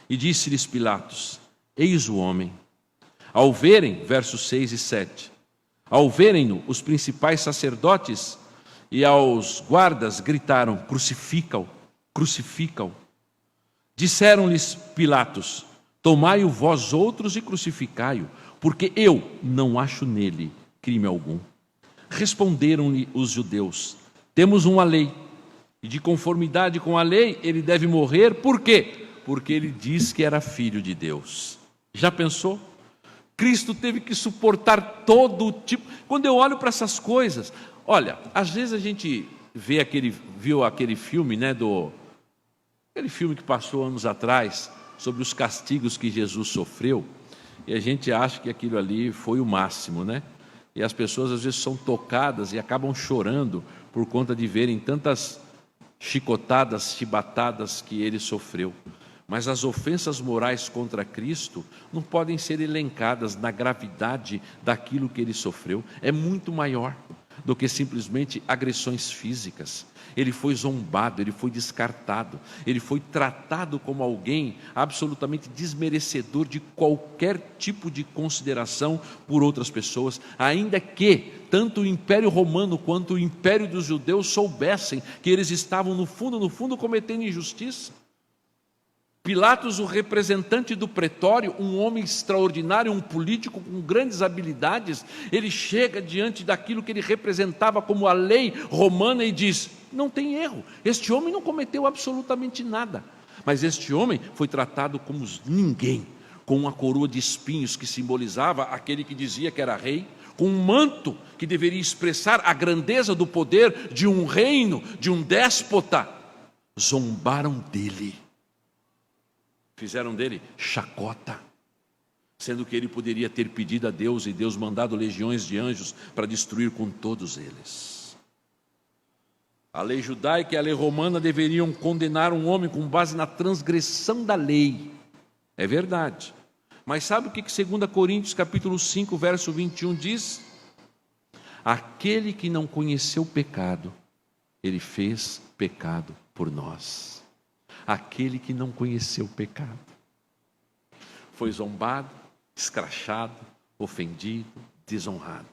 e disse-lhes Pilatos: eis o homem. Ao verem, versos 6 e 7, ao verem-no, os principais sacerdotes e aos guardas gritaram: crucifica-o, crucifica-o. Disseram-lhes Pilatos: tomai-o vós outros e crucificai-o, porque eu não acho nele crime algum. Responderam-lhe os judeus: temos uma lei, e de conformidade com a lei ele deve morrer. Por quê? Porque ele diz que era filho de Deus. Já pensou? Cristo teve que suportar todo tipo. Quando eu olho para essas coisas, olha, às vezes a gente viu aquele filme, aquele filme que passou anos atrás, sobre os castigos que Jesus sofreu, e a gente acha que aquilo ali foi o máximo, né? E as pessoas às vezes são tocadas e acabam chorando por conta de verem tantas chicotadas, chibatadas que ele sofreu. Mas as ofensas morais contra Cristo não podem ser elencadas na gravidade daquilo que ele sofreu. É muito maior do que simplesmente agressões físicas. Ele foi zombado, ele foi descartado, ele foi tratado como alguém absolutamente desmerecedor de qualquer tipo de consideração por outras pessoas, ainda que tanto o Império Romano quanto o Império dos Judeus soubessem que eles estavam no fundo cometendo injustiça. Pilatos, o representante do pretório, um homem extraordinário, um político com grandes habilidades, ele chega diante daquilo que ele representava como a lei romana e diz: não tem erro, este homem não cometeu absolutamente nada, mas este homem foi tratado como ninguém, com uma coroa de espinhos que simbolizava aquele que dizia que era rei, com um manto que deveria expressar a grandeza do poder de um reino, de um déspota. Zombaram dele. Fizeram dele chacota, sendo que ele poderia ter pedido a Deus e Deus mandado legiões de anjos para destruir com todos eles. A lei judaica e a lei romana deveriam condenar um homem com base na transgressão da lei. É verdade. Mas sabe o que 2 Coríntios capítulo 5, verso 21 diz? Aquele que não conheceu pecado, ele fez pecado por nós. Aquele que não conheceu o pecado foi zombado, escrachado, ofendido, desonrado.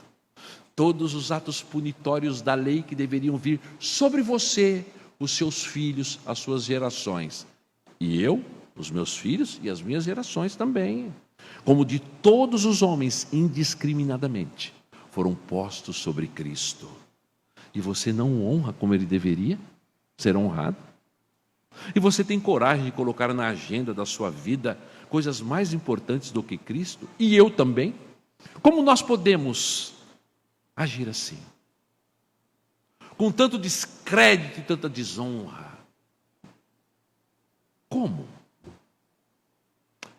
Todos os atos punitórios da lei que deveriam vir sobre você, os seus filhos, as suas gerações, e eu, os meus filhos e as minhas gerações também, como de todos os homens indiscriminadamente, foram postos sobre Cristo. E você não o honra como ele deveria ser honrado? E você tem coragem de colocar na agenda da sua vida coisas mais importantes do que Cristo? E eu também? Como nós podemos agir assim? Com tanto descrédito e tanta desonra. Como?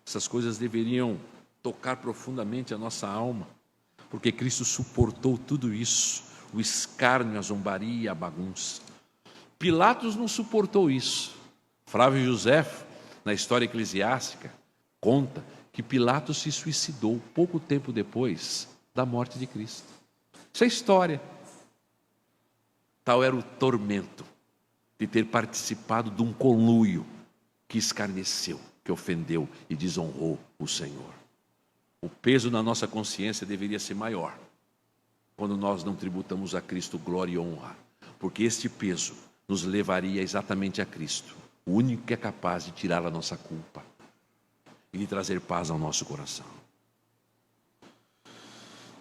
Essas coisas deveriam tocar profundamente a nossa alma, porque Cristo suportou tudo isso, o escárnio, a zombaria, a bagunça. Pilatos não suportou isso. Flávio Josefo, na história eclesiástica, conta que Pilatos se suicidou pouco tempo depois da morte de Cristo. Isso é história. Tal era o tormento de ter participado de um conluio que escarneceu, que ofendeu e desonrou o Senhor. O peso na nossa consciência deveria ser maior quando nós não tributamos a Cristo glória e honra, porque este peso nos levaria exatamente a Cristo, o único que é capaz de tirar a nossa culpa e de trazer paz ao nosso coração.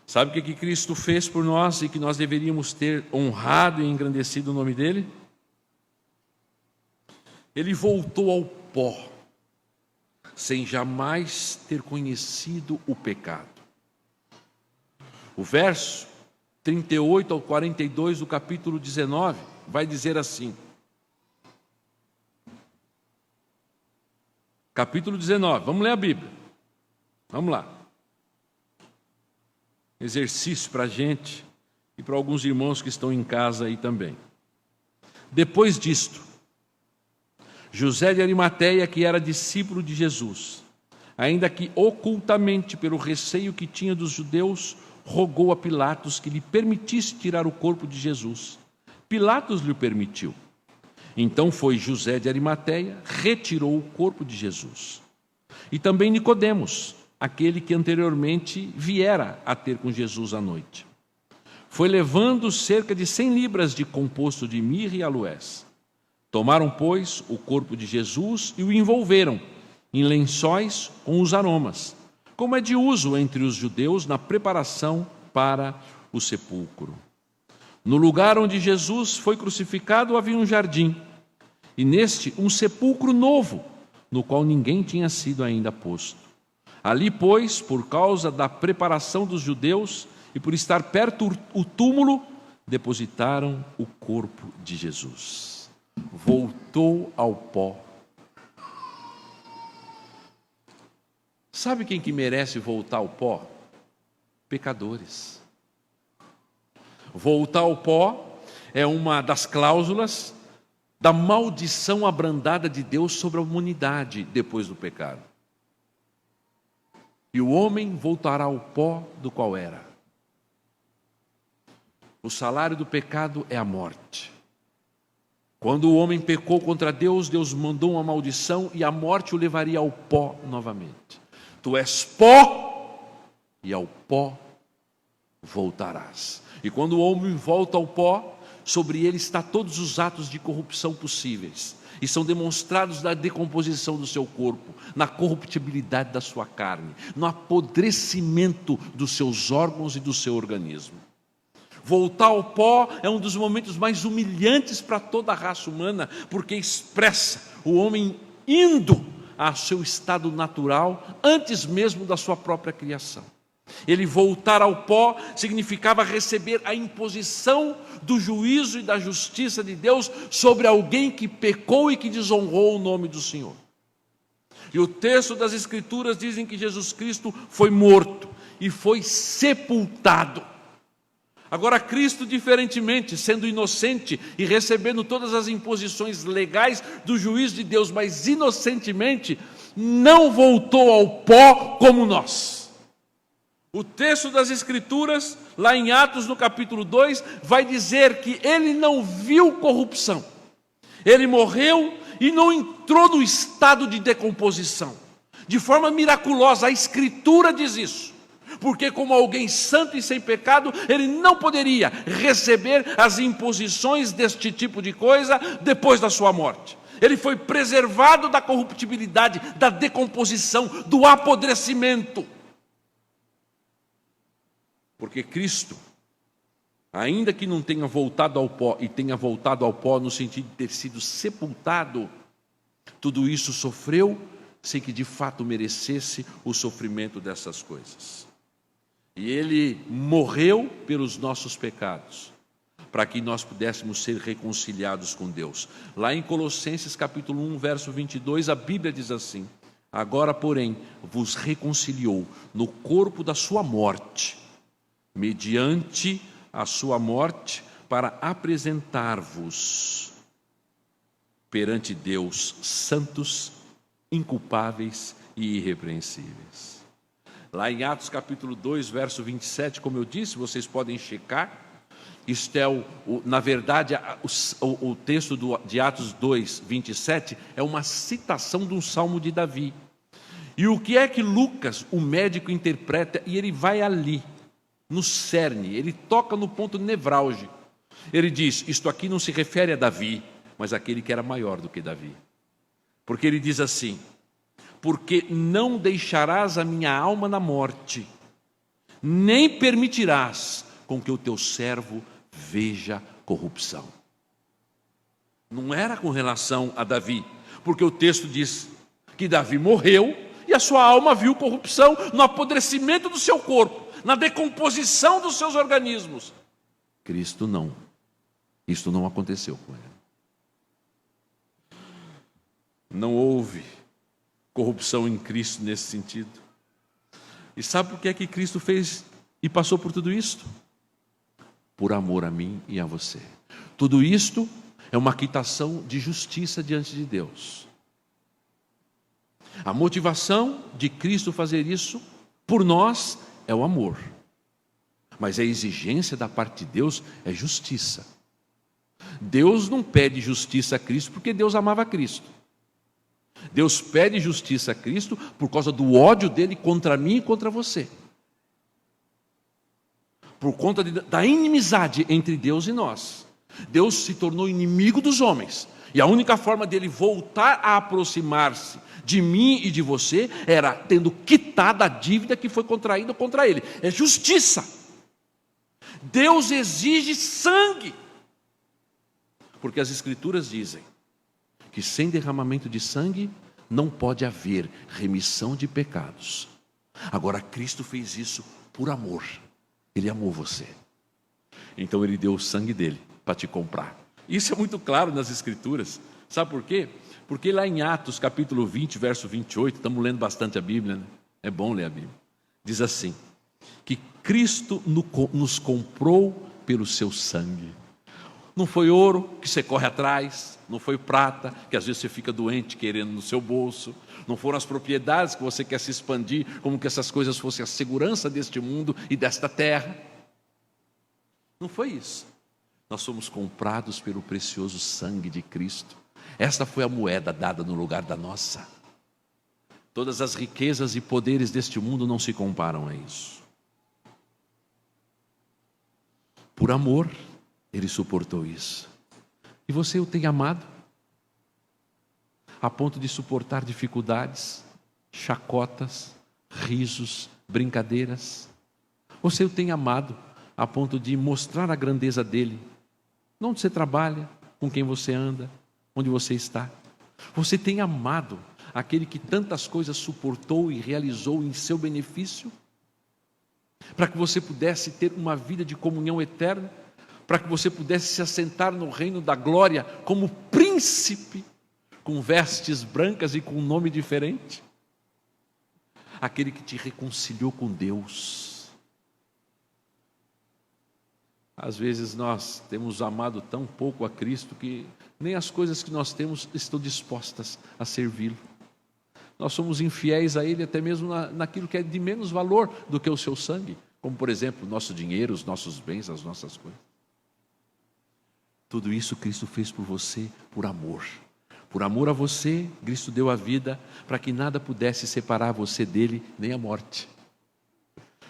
Sabe o que Cristo fez por nós e que nós deveríamos ter honrado e engrandecido o nome dele? Ele voltou ao pó, sem jamais ter conhecido o pecado. O verso 38 ao 42 do capítulo 19 vai dizer assim. Capítulo 19, vamos ler a Bíblia. Vamos lá. Exercício para a gente e para alguns irmãos que estão em casa aí também. Depois disto, José de Arimateia, que era discípulo de Jesus, ainda que ocultamente pelo receio que tinha dos judeus, rogou a Pilatos que lhe permitisse tirar o corpo de Jesus. Pilatos lhe permitiu. Então foi José de Arimateia, retirou o corpo de Jesus. E também Nicodemos, aquele que anteriormente viera a ter com Jesus à noite. Foi levando cerca de 100 libras de composto de mirra e aloés. Tomaram, pois, o corpo de Jesus e o envolveram em lençóis com os aromas, como é de uso entre os judeus na preparação para o sepulcro. No lugar onde Jesus foi crucificado havia um jardim, e neste um sepulcro novo, no qual ninguém tinha sido ainda posto. Ali, pois, por causa da preparação dos judeus e por estar perto o túmulo, depositaram o corpo de Jesus. Voltou ao pó. Sabe quem que merece voltar ao pó? Pecadores. Voltar ao pó é uma das cláusulas da maldição abrandada de Deus sobre a humanidade depois do pecado. E o homem voltará ao pó do qual era. O salário do pecado é a morte. Quando o homem pecou contra Deus, Deus mandou uma maldição e a morte o levaria ao pó novamente. Tu és pó e ao pó voltarás. E quando o homem volta ao pó, sobre ele está todos os atos de corrupção possíveis. E são demonstrados na decomposição do seu corpo, na corruptibilidade da sua carne, no apodrecimento dos seus órgãos e do seu organismo. Voltar ao pó é um dos momentos mais humilhantes para toda a raça humana, porque expressa o homem indo ao seu estado natural antes mesmo da sua própria criação. Ele voltar ao pó significava receber a imposição do juízo e da justiça de Deus sobre alguém que pecou e que desonrou o nome do Senhor. E o texto das Escrituras dizem que Jesus Cristo foi morto e foi sepultado. Agora Cristo, diferentemente, sendo inocente e recebendo todas as imposições legais do juízo de Deus, mas inocentemente, não voltou ao pó como nós. O texto das Escrituras, lá em Atos, no capítulo 2, vai dizer que ele não viu corrupção. Ele morreu e não entrou no estado de decomposição. De forma miraculosa, a Escritura diz isso. Porque como alguém santo e sem pecado, ele não poderia receber as imposições deste tipo de coisa depois da sua morte. Ele foi preservado da corruptibilidade, da decomposição, do apodrecimento. Porque Cristo, ainda que não tenha voltado ao pó, e tenha voltado ao pó no sentido de ter sido sepultado, Tudo isso sofreu sem que de fato merecesse o sofrimento dessas coisas. E Ele morreu pelos nossos pecados, para que nós pudéssemos ser reconciliados com Deus. Lá em Colossenses capítulo 1, verso 22, a Bíblia diz assim: agora, porém, vos reconciliou no corpo da sua morte, mediante a sua morte, para apresentar-vos perante Deus santos, inculpáveis e irrepreensíveis. Lá em Atos capítulo 2, verso 27, como eu disse, vocês podem checar. Isto é, na verdade, o texto de Atos 2, 27 é uma citação de um salmo de Davi. E o que é que Lucas, o médico, interpreta? E ele vai ali, no cerne, ele toca no ponto nevrálgico. Ele diz: isto aqui não se refere a Davi, mas àquele que era maior do que Davi. Porque ele diz assim: porque não deixarás a minha alma na morte, nem permitirás com que o teu servo veja corrupção. Não era com relação a Davi, porque o texto diz que Davi morreu e a sua alma viu corrupção no apodrecimento do seu corpo, na decomposição dos seus organismos. Cristo não. Isto não aconteceu com ele. Não houve corrupção em Cristo nesse sentido. E sabe por que é que Cristo fez e passou por tudo isto? Por amor a mim e a você. Tudo isto é uma quitação de justiça diante de Deus. A motivação de Cristo fazer isso por nós é o amor. Mas a exigência da parte de Deus é justiça. Deus não pede justiça a Cristo porque Deus amava Cristo. Deus pede justiça a Cristo por causa do ódio dele contra mim e contra você. Por conta da inimizade entre Deus e nós. Deus se tornou inimigo dos homens. E a única forma dele voltar a aproximar-se de mim e de você era tendo quitado a dívida que foi contraída contra ele. É justiça. Deus exige sangue. Porque as Escrituras dizem que sem derramamento de sangue não pode haver remissão de pecados. Agora, Cristo fez isso por amor. Ele amou você. Então Ele deu o sangue dele para te comprar. Isso é muito claro nas Escrituras. Sabe por quê? Porque lá em Atos capítulo 20, verso 28, estamos lendo bastante a Bíblia, né? É bom ler a Bíblia. Diz assim, que Cristo nos comprou pelo seu sangue. Não foi ouro que você corre atrás, não foi prata, que às vezes você fica doente querendo no seu bolso, não foram as propriedades que você quer se expandir, como que essas coisas fossem a segurança deste mundo e desta terra. Não foi isso. Nós somos comprados pelo precioso sangue de Cristo. Esta foi a moeda dada no lugar da nossa. Todas as riquezas e poderes deste mundo não se comparam a isso. Por amor, Ele suportou isso. E você o tem amado? A ponto de suportar dificuldades, chacotas, risos, brincadeiras? Você o tem amado a ponto de mostrar a grandeza dele? Onde você trabalha, com quem você anda, onde você está? Você tem amado aquele que tantas coisas suportou e realizou em seu benefício? Para que você pudesse ter uma vida de comunhão eterna? Para que você pudesse se assentar no reino da glória como príncipe, com vestes brancas e com um nome diferente? Aquele que te reconciliou com Deus. Às vezes nós temos amado tão pouco a Cristo que nem as coisas que nós temos estão dispostas a servi-lo. Nós somos infiéis a Ele até mesmo naquilo que é de menos valor do que o seu sangue, como por exemplo o nosso dinheiro, os nossos bens, as nossas coisas. Tudo isso Cristo fez por você por amor. Por amor a você, Cristo deu a vida para que nada pudesse separar você dele, nem a morte.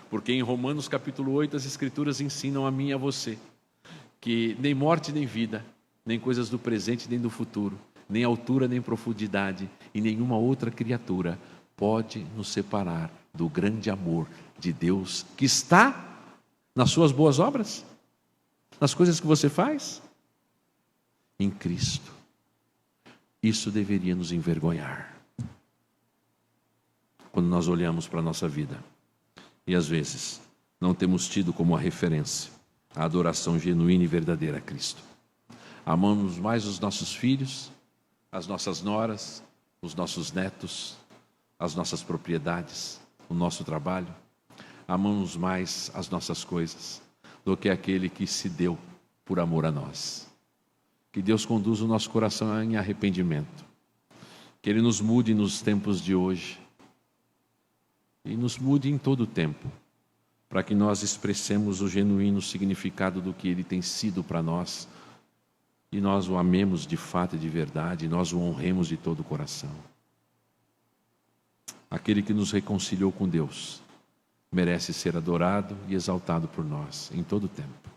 Porque em Romanos capítulo 8 as Escrituras ensinam a mim e a você que nem morte nem vida, nem coisas do presente nem do futuro, nem altura nem profundidade e nenhuma outra criatura pode nos separar do grande amor de Deus que está nas suas boas obras, nas coisas que você faz, em Cristo. Isso deveria nos envergonhar. Quando nós olhamos para a nossa vida, e às vezes não temos tido como a referência a adoração genuína e verdadeira a Cristo. Amamos mais os nossos filhos, as nossas noras, os nossos netos, as nossas propriedades, o nosso trabalho. Amamos mais as nossas coisas do que aquele que se deu por amor a nós. Que Deus conduza o nosso coração em arrependimento. Que Ele nos mude nos tempos de hoje. E nos mude em todo o tempo, para que nós expressemos o genuíno significado do que Ele tem sido para nós, e nós o amemos de fato e de verdade, e nós o honremos de todo o coração. Aquele que nos reconciliou com Deus merece ser adorado e exaltado por nós em todo o tempo.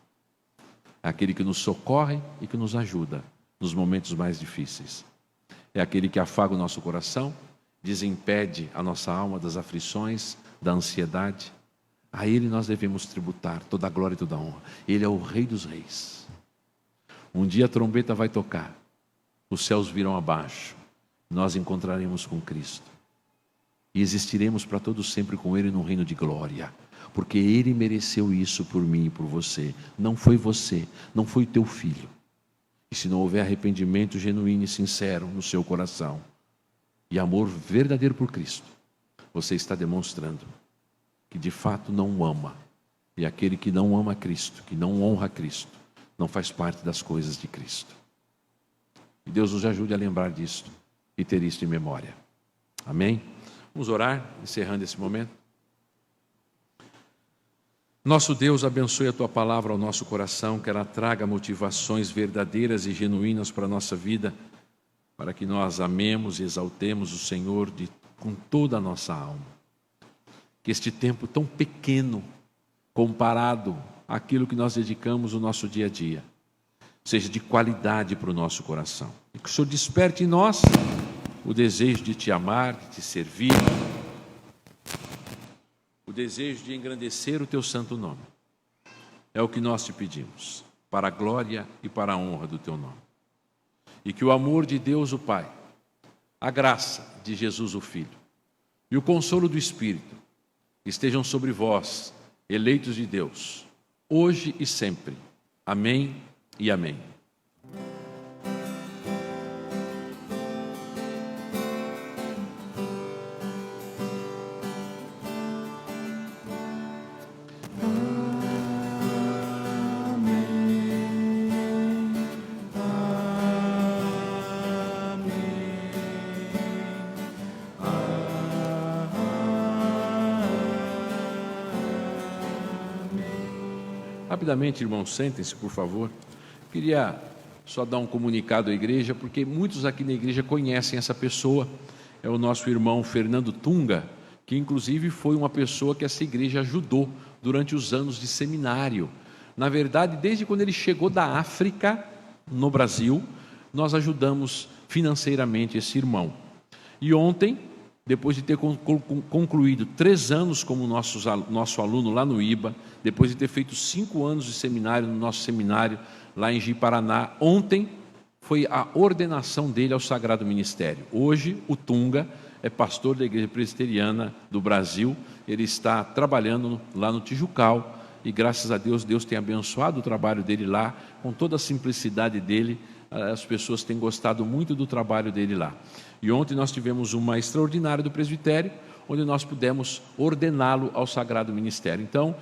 Aquele que nos socorre e que nos ajuda nos momentos mais difíceis. É aquele que afaga o nosso coração, desimpede a nossa alma das aflições, da ansiedade. A Ele nós devemos tributar toda a glória e toda a honra. Ele é o Rei dos Reis. Um dia a trombeta vai tocar, os céus virão abaixo, nós encontraremos com Cristo e existiremos para todos sempre com Ele no reino de glória, porque Ele mereceu isso por mim e por você. Não foi você, não foi teu filho. E se não houver arrependimento genuíno e sincero no seu coração e amor verdadeiro por Cristo, você está demonstrando que de fato não o ama. E aquele que não ama Cristo, que não honra Cristo, não faz parte das coisas de Cristo. E Deus nos ajude a lembrar disto e ter isto em memória. Amém? Vamos orar, encerrando esse momento. Nosso Deus, abençoe a Tua palavra ao nosso coração, que ela traga motivações verdadeiras e genuínas para a nossa vida, para que nós amemos e exaltemos o Senhor com toda a nossa alma. Que este tempo tão pequeno, comparado àquilo que nós dedicamos o nosso dia a dia, seja de qualidade para o nosso coração. E que o Senhor desperte em nós o desejo de Te amar, de Te servir, o desejo de engrandecer o Teu santo nome. É o que nós Te pedimos, para a glória e para a honra do Teu nome. E que o amor de Deus o Pai, a graça de Jesus o Filho e o consolo do Espírito estejam sobre vós, eleitos de Deus, hoje e sempre. Amém e amém. Rapidamente, irmãos, sentem-se, por favor. Queria só dar um comunicado à igreja, porque muitos aqui na igreja conhecem essa pessoa. É o nosso irmão Fernando Tunga, que inclusive foi uma pessoa que essa igreja ajudou durante os anos de seminário. Na verdade, desde quando ele chegou da África, no Brasil, nós ajudamos financeiramente esse irmão. E ontem, depois de ter concluído 3 anos como nosso aluno lá no IBA, depois de ter feito 5 anos de seminário no nosso seminário lá em Ji-Paraná, ontem foi a ordenação dele ao Sagrado Ministério. Hoje, o Tunga é pastor da Igreja Presbiteriana do Brasil, ele está trabalhando lá no Tijucal, e graças a Deus, Deus tem abençoado o trabalho dele lá, com toda a simplicidade dele. As pessoas têm gostado muito do trabalho dele lá. E ontem nós tivemos uma extraordinária do presbitério, onde nós pudemos ordená-lo ao Sagrado Ministério. Então,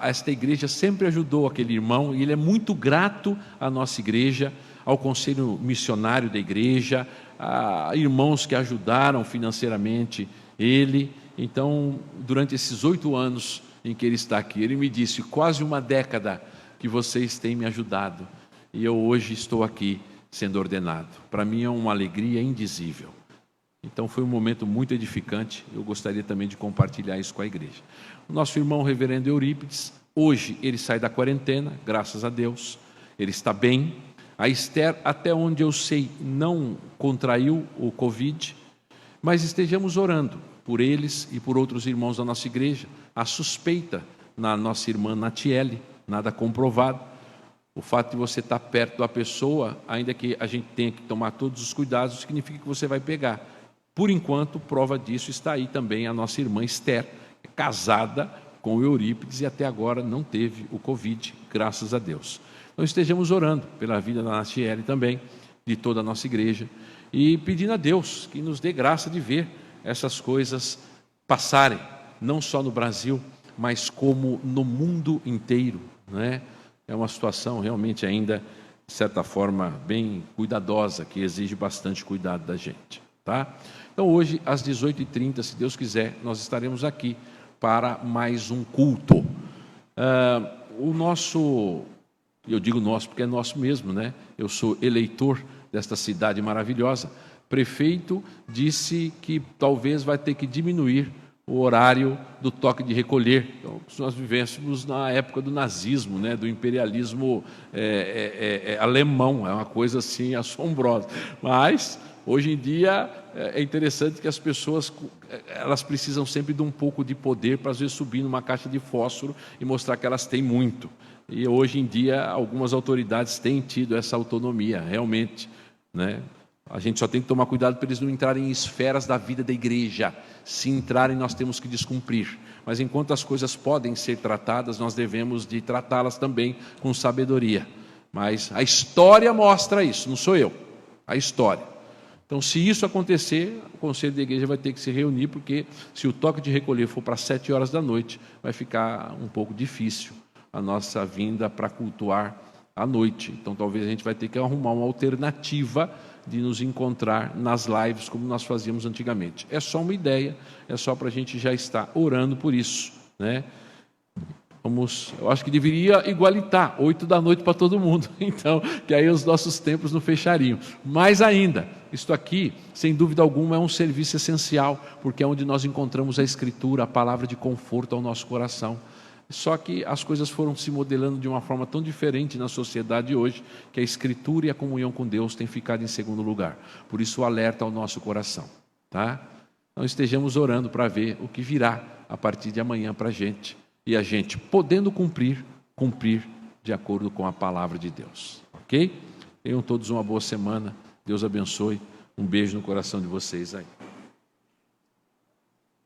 esta igreja sempre ajudou aquele irmão, e ele é muito grato à nossa igreja, ao conselho missionário da igreja, a irmãos que ajudaram financeiramente ele. Então, durante esses 8 anos em que ele está aqui, ele me disse: quase uma década que vocês têm me ajudado, e eu hoje estou aqui sendo ordenado. Para mim é uma alegria indizível. Então foi um momento muito edificante. Eu gostaria também de compartilhar isso com a igreja. O nosso irmão reverendo Eurípides, hoje ele sai da quarentena, graças a Deus, ele está bem. A Esther, até onde eu sei, não contraiu o Covid, mas estejamos orando por eles e por outros irmãos da nossa igreja. A suspeita na nossa irmã Natiele, nada comprovado, O fato de você estar perto da pessoa, ainda que a gente tenha que tomar todos os cuidados, significa que você vai pegar. Por enquanto, prova disso está aí também a nossa irmã Esther, casada com o Eurípides e até agora não teve o Covid, graças a Deus. Então estejamos orando pela vida da Natiele também, de toda a nossa igreja, e pedindo a Deus que nos dê graça de ver essas coisas passarem, não só no Brasil, mas como no mundo inteiro, né? É uma situação realmente ainda, de certa forma, bem cuidadosa, que exige bastante cuidado da gente, tá? Então hoje, às 18h30, se Deus quiser, nós estaremos aqui para mais um culto. O nosso, eu digo nosso porque é nosso mesmo, né? Eu sou eleitor desta cidade maravilhosa. Prefeito disse que talvez vai ter que diminuir o horário do toque de recolher. Então, nós vivêssemos na época do nazismo, né, do imperialismo alemão, é uma coisa assim assombrosa. Mas, hoje em dia, é interessante que as pessoas elas precisam sempre de um pouco de poder para, às vezes, subir numa caixa de fósforo e mostrar que elas têm muito. E, hoje em dia, algumas autoridades têm tido essa autonomia, realmente, né? A gente só tem que tomar cuidado para eles não entrarem em esferas da vida da igreja. Se entrarem, nós temos que descumprir. Mas enquanto as coisas podem ser tratadas, nós devemos de tratá-las também com sabedoria. Mas a história mostra isso, não sou eu. A história. Então, se isso acontecer, o conselho da igreja vai ter que se reunir, porque se o toque de recolher for para 7 horas da noite, vai ficar um pouco difícil a nossa vinda para cultuar à noite. Então, talvez a gente vai ter que arrumar uma alternativa de nos encontrar nas lives como nós fazíamos antigamente. É só uma ideia, é só para a gente já estar orando por isso, né? Eu acho que deveria igualitar 8 da noite para todo mundo, então, que aí os nossos templos não fechariam. Mais ainda, isto aqui, sem dúvida alguma, é um serviço essencial, porque é onde nós encontramos a Escritura, a palavra de conforto ao nosso coração. Só que as coisas foram se modelando de uma forma tão diferente na sociedade hoje, que a Escritura e a comunhão com Deus têm ficado em segundo lugar. Por isso o alerta ao nosso coração, tá? Então estejamos orando para ver o que virá a partir de amanhã para a gente. E a gente, podendo cumprir de acordo com a palavra de Deus. Ok? Tenham todos uma boa semana. Deus abençoe. Um beijo no coração de vocês aí.